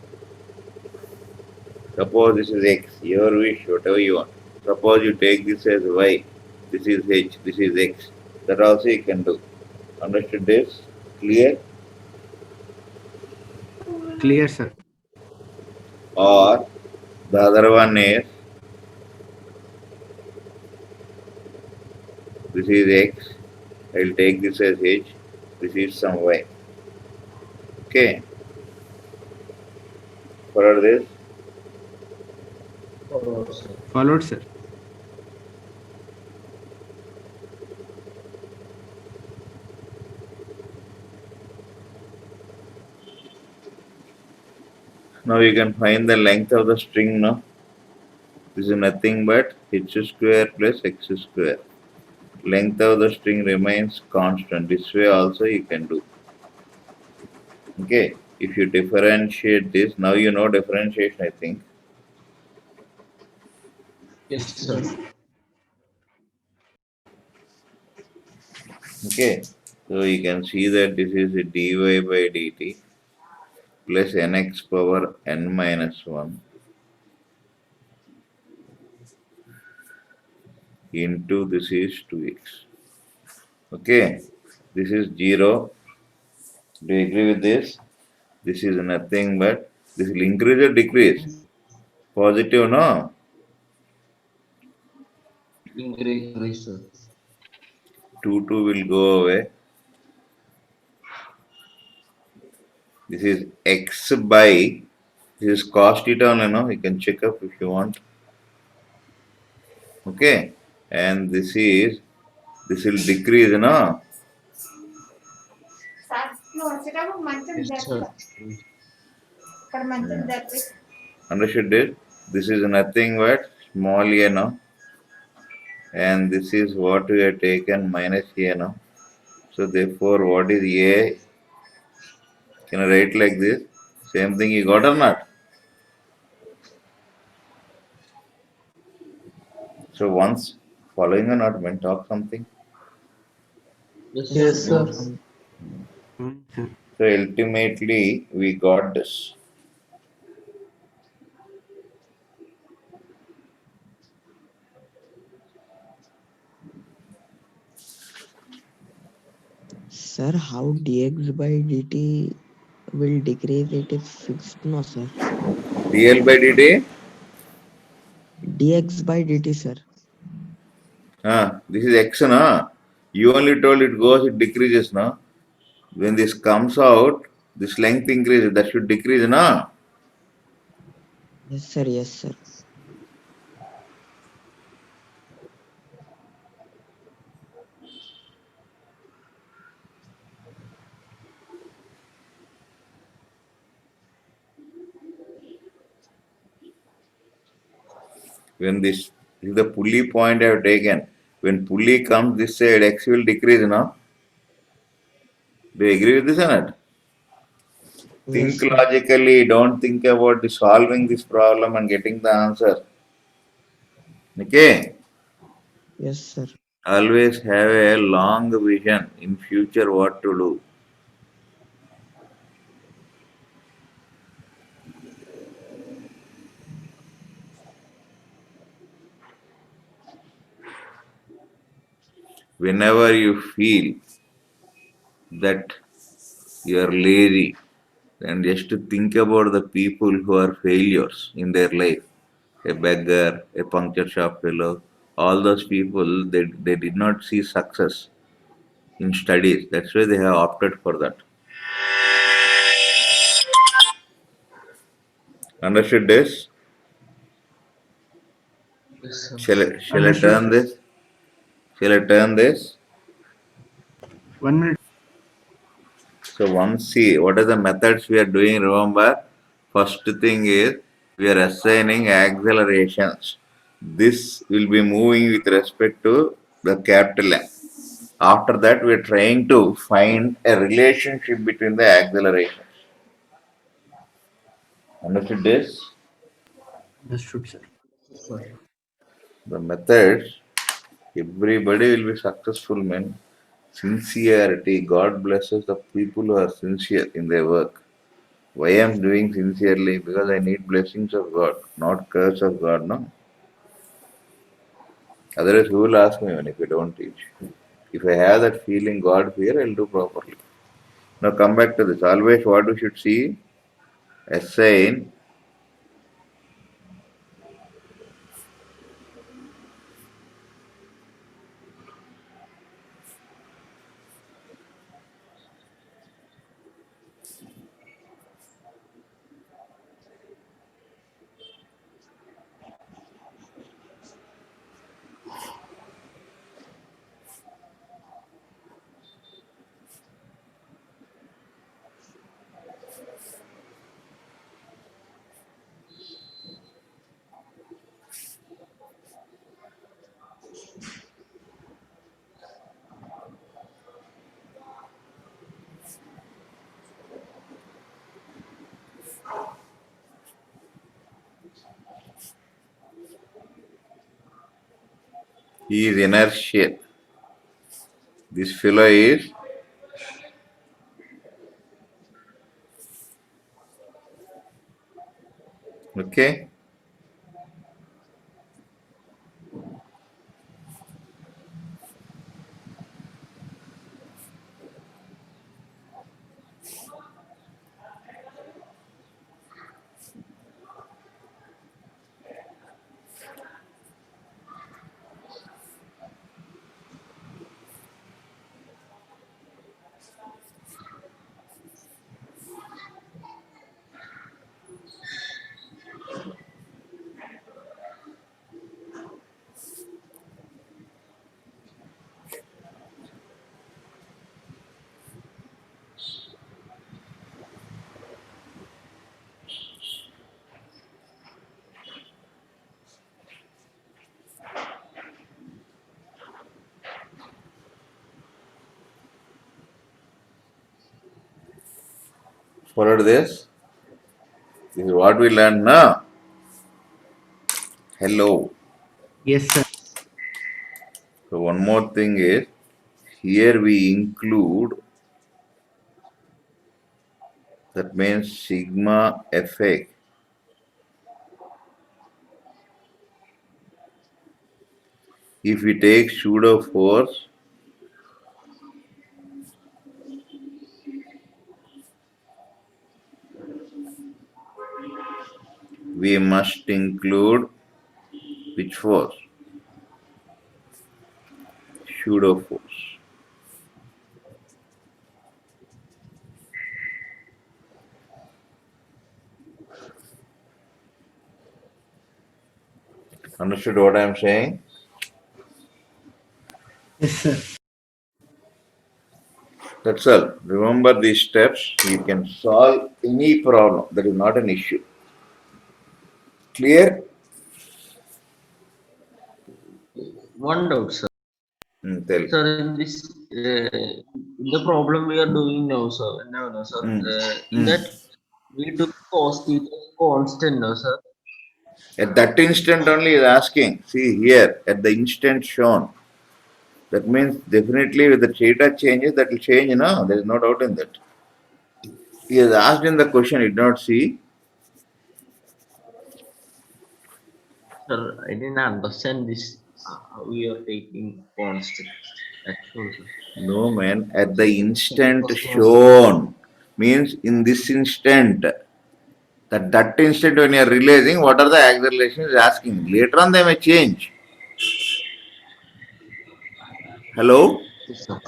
Suppose this is x. Your wish, whatever you want. Suppose you take this as y. This is h. This is x. That also you can do. Understood this? Clear? Clear, sir. Or the other one is this is x. I will take this as h. This is some y. Okay. Follow this. Followed, sir. Now you can find the length of the string now. This is nothing but h square plus x square. Length of the string remains constant. This way also you can do. Okay. If you differentiate this, now you know differentiation, I think. Yes, sir. Okay. So you can see that this is a dy by dt plus nx power n minus 1 into this is 2x. Okay. This is 0. Do you agree with this? This is nothing but this will increase or decrease? Positive, no? Increase, sir. 2 will go away. This is x by, this is cos theta only, no? You can check up if you want. Okay. And this will decrease, no? Yes, sir. Understood it? This is nothing but small a, no? And this is what we have taken minus a, no? So therefore, what is a? Can I write like this? Same thing you got or not? So once following or not, when talk something. Yes, sir. So ultimately, we got this. Sir, how dx by dt will decrease? It is fixed, no, sir. dl by dt? Dx by dt, sir. This is x, na? You only told it goes, it decreases, na? When this comes out, this length increases, that should decrease, na? Yes, sir. Yes, sir. When this is the pulley point I have taken. When pulley comes this side, x will decrease, na? Do you agree with this or not? Think Yes, sir. logically, don't think about the solving this problem and getting the answer. Okay? Yes, sir. Always have a long vision in future what to do. Whenever you feel that you are lazy, then just to think about the people who are failures in their life. A beggar, a puncture shop fellow, all those people, they did not see success in studies. That's why they have opted for that. Understood this? Yes, sir. Shall I turn this? Shall I turn this? 1 minute. So once see what are the methods we are doing, remember, first thing is we are assigning accelerations. This will be moving with respect to the capital M. After that, we are trying to find a relationship between the accelerations. Understood this? Understood, sir. Sir. The methods, everybody will be successful, man. Sincerity, God blesses the people who are sincere in their work. Why I am doing sincerely? Because I need blessings of God, not curse of God, no? Otherwise, who will ask me when if I don't teach? If I have that feeling, God fear, I'll do properly. Now come back to this. Always what we should see? A sign. He is inertial. This fellow is okay. Followed this. This is what we learn now. Hello. Yes, sir. So one more thing is here we include that means sigma fx. If we take pseudo force, we must include which force? Pseudo force. Understood what I am saying? Yes, sir. That's all. Remember these steps. You can solve any problem. That is not an issue. Clear? One doubt, sir. Tell. Sir, in this the problem we are doing now, sir. No, sir. Mm, In mm. that we do cos theta constant, no, sir. At that instant only is asking. See here, at the instant shown. That means definitely with the theta changes, that will change, no? There is no doubt in that. He has asked in the question, did not see. Sir, I didn't understand this. We are taking constant. Actual, sir. No man, at the instant First constant. shown means in this instant. That instant when you are realizing what are the accelerations is asking. Later on they may change. Hello? Yes, sir.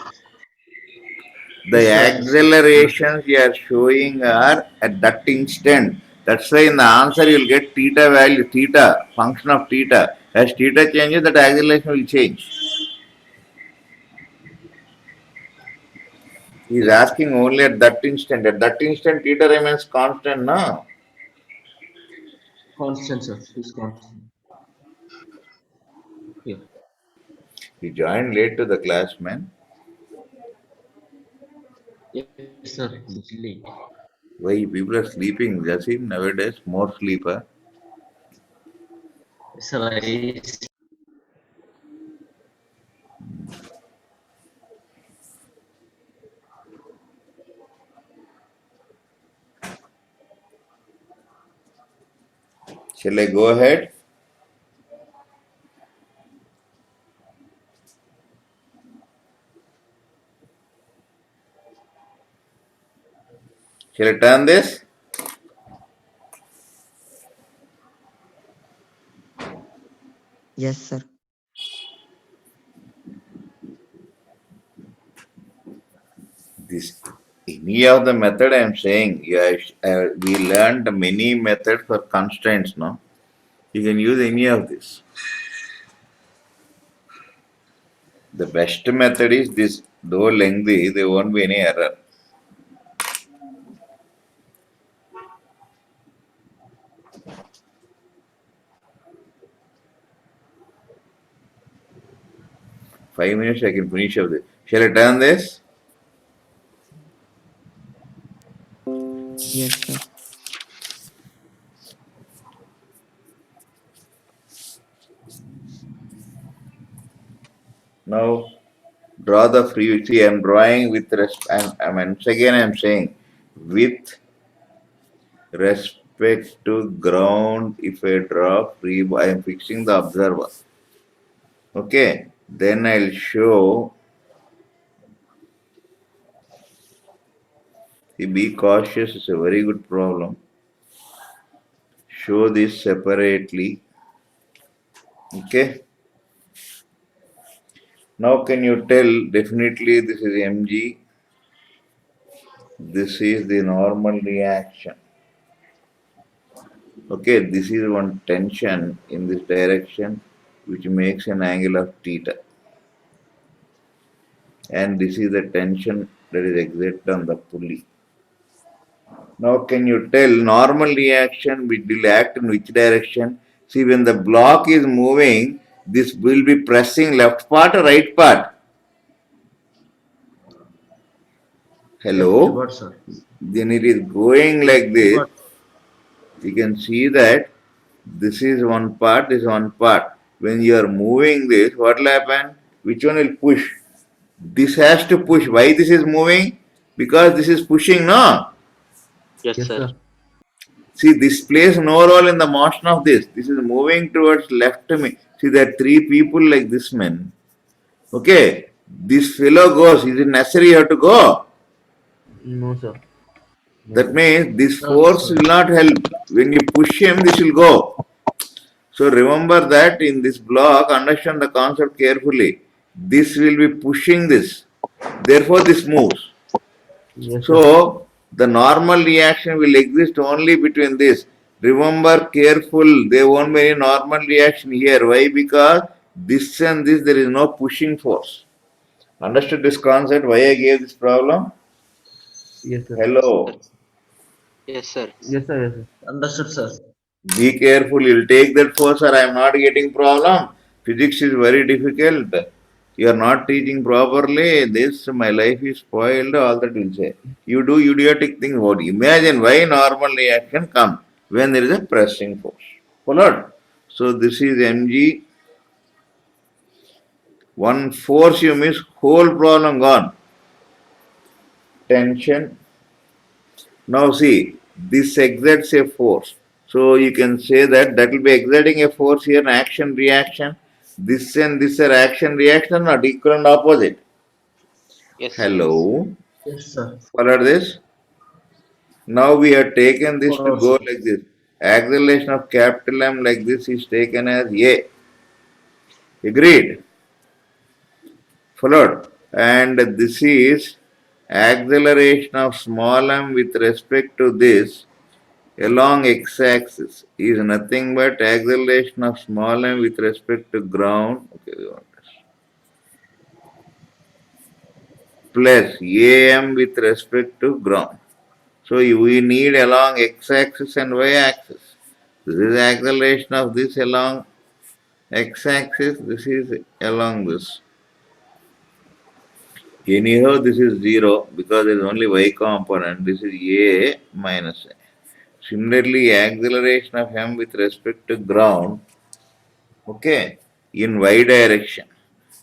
The Yes, sir. Understood. accelerations you are showing are at that instant. That's why in the answer you will get theta value, theta, function of theta. As theta changes, that acceleration will change. He is Yes, sir. asking only at that instant. At that instant, theta remains constant, no? Constant, sir. This constant. Yeah. He joined late to the class, man. Yes, sir. It's late. Why people are sleeping? Jasim, nowadays more sleeper. Sir, I Shall I go ahead? Shall I turn this? Yes, sir. This any of the method I am saying, yeah, we learned many methods for constraints, no? You can use any of this. The best method is this, though lengthy, there won't be any error. Five minutes I can finish of this. Shall I turn this? Yes, sir. Now draw the free. See, I am drawing with once again I am saying with respect to ground. If I draw free, I am fixing the observer. Okay, then I'll show. See, be cautious is a very good problem. Show this separately. Okay. Now can you tell definitely this is Mg, this is the normal reaction. Okay, this is one tension in this direction which makes an angle of theta. And this is the tension that is exerted on the pulley. Now can you tell normal reaction will act in which direction? See, when the block is moving, this will be pressing left part or right part? Hello? what, sir? Then it is going like this. You can see that this is one part, this is one part. When you are moving this, what will happen? Which one will push? This has to push. Why this is moving? Because this is pushing, no? Yes, sir. See, this plays no role in the motion of this. This is moving towards left to me. See, there are three people like this man. Okay, this fellow goes. Is it necessary you have to go? No, sir. That means this No, force sir. will not help. When you push him, this will go. So remember that in this block, understand the concept carefully. This will be pushing this. Therefore, this moves. Yes, sir. So the normal reaction will exist only between this. Remember careful, there won't be any normal reaction here. Why? Because this and this there is no pushing force. Understood this concept? Why I gave this problem? Yes, sir. Hello. Yes, sir. Yes, sir. Understood, sir. Be careful, you'll take that force or I am not getting problem. Physics is very difficult. You are not teaching properly, this my life is spoiled, all that will say. You do idiotic things. What? Imagine why normal reaction come when there is a pressing force. Followed? So this is Mg. One force you miss, whole problem gone. Tension. Now see, this exerts a force. So you can say that that will be exerting a force here, an action reaction. This and this are action reaction, not equal and opposite. Yes, sir. Hello. Yes, sir. Follow this? Now we have taken this to Follow, go sir. like this. Acceleration of capital M like this is taken as A. Agreed? Followed. And this is acceleration of small m with respect to this along x-axis is nothing but acceleration of small m with respect to ground. Okay, we want this. Plus am with respect to ground. So we need along x-axis and y-axis. This is acceleration of this along x-axis. This is along this. Anyhow, this is 0 because there is only y component. This is a minus a. Similarly, acceleration of m with respect to ground, okay, in y direction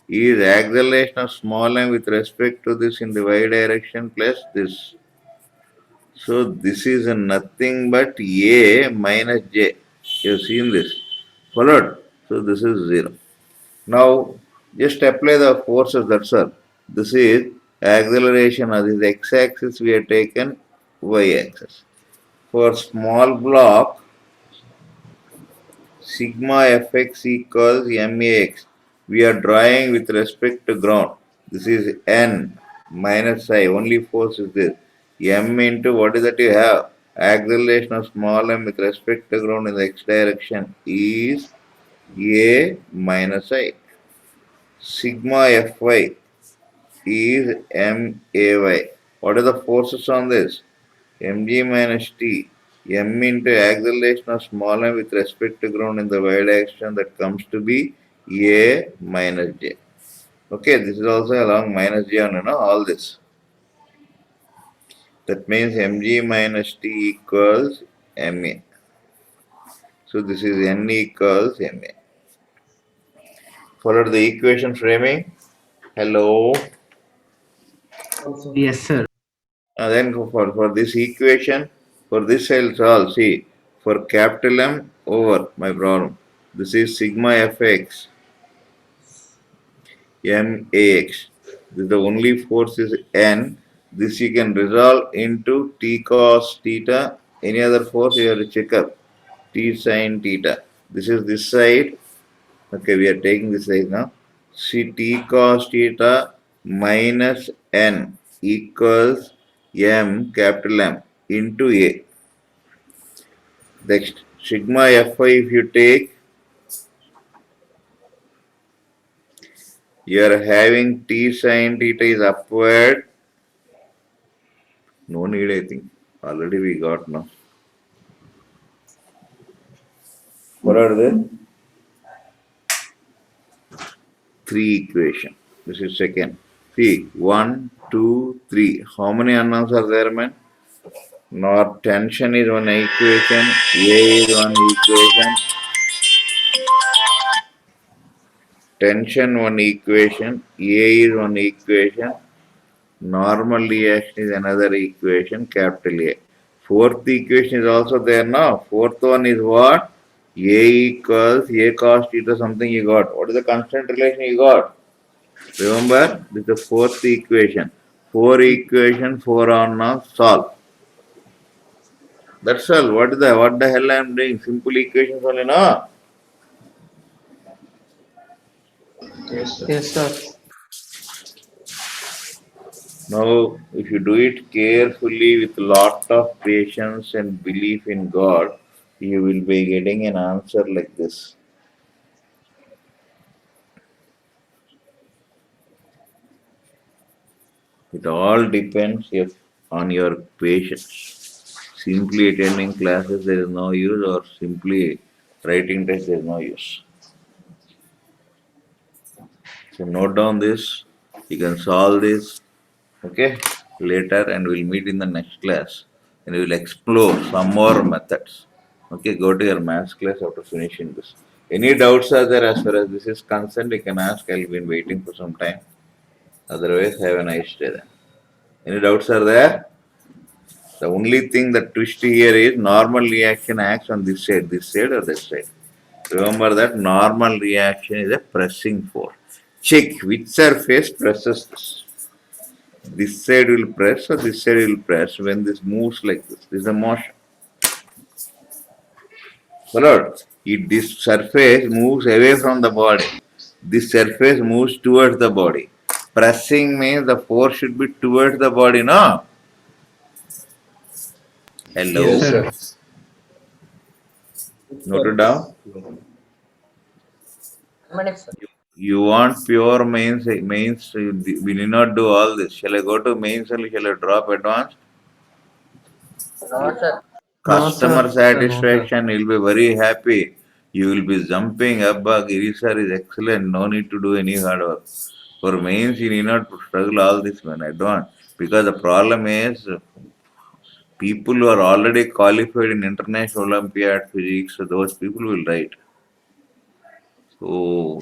is acceleration of small m with respect to this in the y direction plus this. So this is nothing but a minus j. You have seen this. Followed? So this is 0. Now just apply the forces, that's all. This is acceleration of this x-axis, we have taken y-axis. For small block, sigma fx equals max. We are drawing with respect to ground. This is n minus I. Only force is this. M into what is that you have? Acceleration of small m with respect to ground in the x direction is a minus I. Sigma fy is may. What are the forces on this? mg minus t. M into acceleration of small m with respect to ground in the y direction, that comes to be a minus j. Okay, this is also along minus j on all this. That means mg minus t equals ma. So this is n equals ma. Followed the equation framing. Hello. Yes, sir. Then for this equation, for this I'll solve. See, for capital M over my problem. This is sigma fx max. This is the only force is n. This you can resolve into t cos theta. Any other force you have to check up. T sin theta. This is this side. Okay, we are taking this side now. See, t cos theta minus n equals m capital M into a. Next, sigma fy if you take, you are having t sin theta is upward. No need, I think. Already we got now. What are the three equation? This is second. See, 1, 2, 3. How many unknowns are there, man? Not tension is one equation, A is one equation, tension one equation, A is one equation, normal reaction is another equation, capital A. Fourth equation is also there now. Fourth one is what? A equals A cos theta something you got. What is the constant relation you got? Remember, this is the fourth equation. Four equation, four unknowns, solve. That's all. What the hell I am doing? Simple equations only, no? Yes, sir. Now, if you do it carefully with lot of patience and belief in God, you will be getting an answer like this. It all depends if on your patience. Simply attending classes there is no use, or simply writing tests there is no use. So note down this. You can solve this, okay, later, and we'll meet in the next class, and we will explore some more methods. Okay, go to your maths class after finishing this. Any doubts are there as far as this is concerned, you can ask. I'll be waiting for some time. Otherwise, have a nice day then. Any doubts are there? The only thing that twist here is normal reaction acts on this side or that side. Remember that normal reaction is a pressing force. Check which surface presses this. This side will press or this side will press when this moves like this. This is the motion. Followed? If this surface moves away from the body, this surface moves towards the body. Pressing means the force should be towards the body, no? Hello? Yes, sir. Note it down. Minutes, sir. You want pure mains, we need not do all this. Shall I go to mains or shall I drop advanced? No, sir. Customer No, sir. satisfaction, you'll be very happy. You will be jumping up. Giri sir is excellent. No need to do any hard work. For mains, you need not struggle all this when advanced. Because the problem is people who are already qualified in International Olympiad physics, so those people will write. So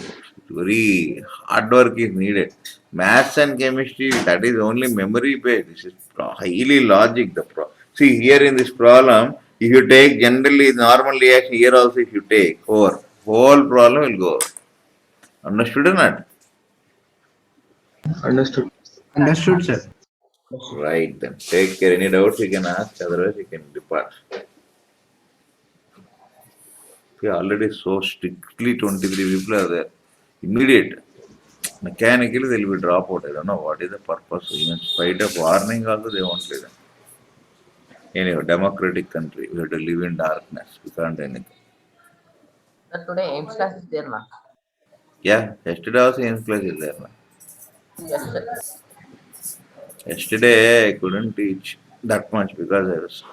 very hard work is needed. Maths and chemistry, that is only memory based. This is highly logic. See here in this problem, if you take generally normal reaction here also if you take over, whole problem will go over. Understood or not? Understood. Understood, sir. Right then. Take care. Any doubts you can ask, otherwise you can depart. See, already so strictly 23 people are there. Immediate. Mechanically they will be drop out. I don't know what is the purpose. In spite of warning also they won't listen. Anyway, democratic country. We have to live in darkness. We can't do anything. Sir, today AIMS class is there, na? Yeah, yesterday also in class is there. Na. Yes, sir. Yesterday I couldn't teach that much because I was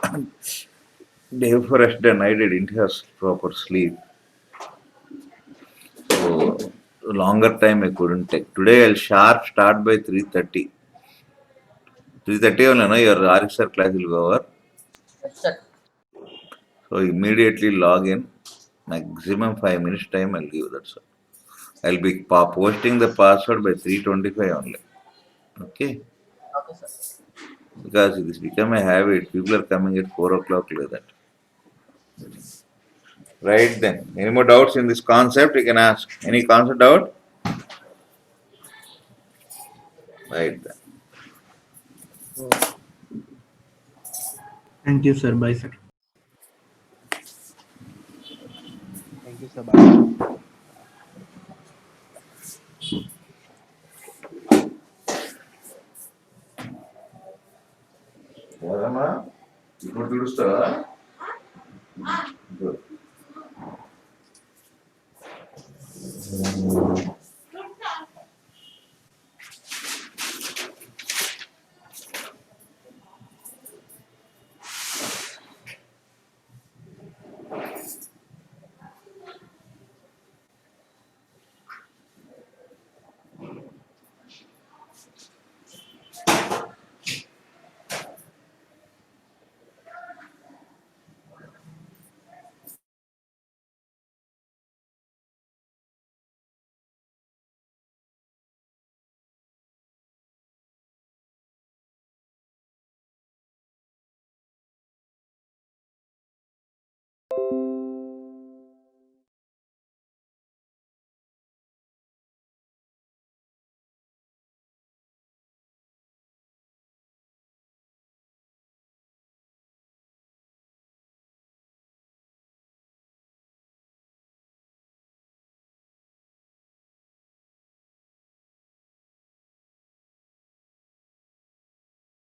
day before yesterday night I didn't have proper sleep. So longer time I couldn't take. Today I'll sharp start by 3:30. 3:30 only, no? Your RXR class will go over. Yes, sir. So immediately log in. Maximum 5 minutes time I'll give, that's all. I'll be posting the password by 3:25 only. Okay? Okay, sir. Because it has become a habit. People are coming at 4 o'clock like that. Right then. Any more doubts in this concept? You can ask. Any concept doubt? Right then. Thank you, sir. Bye, sir. Thank you, sir. Bye. ಯಾರಮ್ಮ? ఇప్పుడు పిలుస్తావా? Good.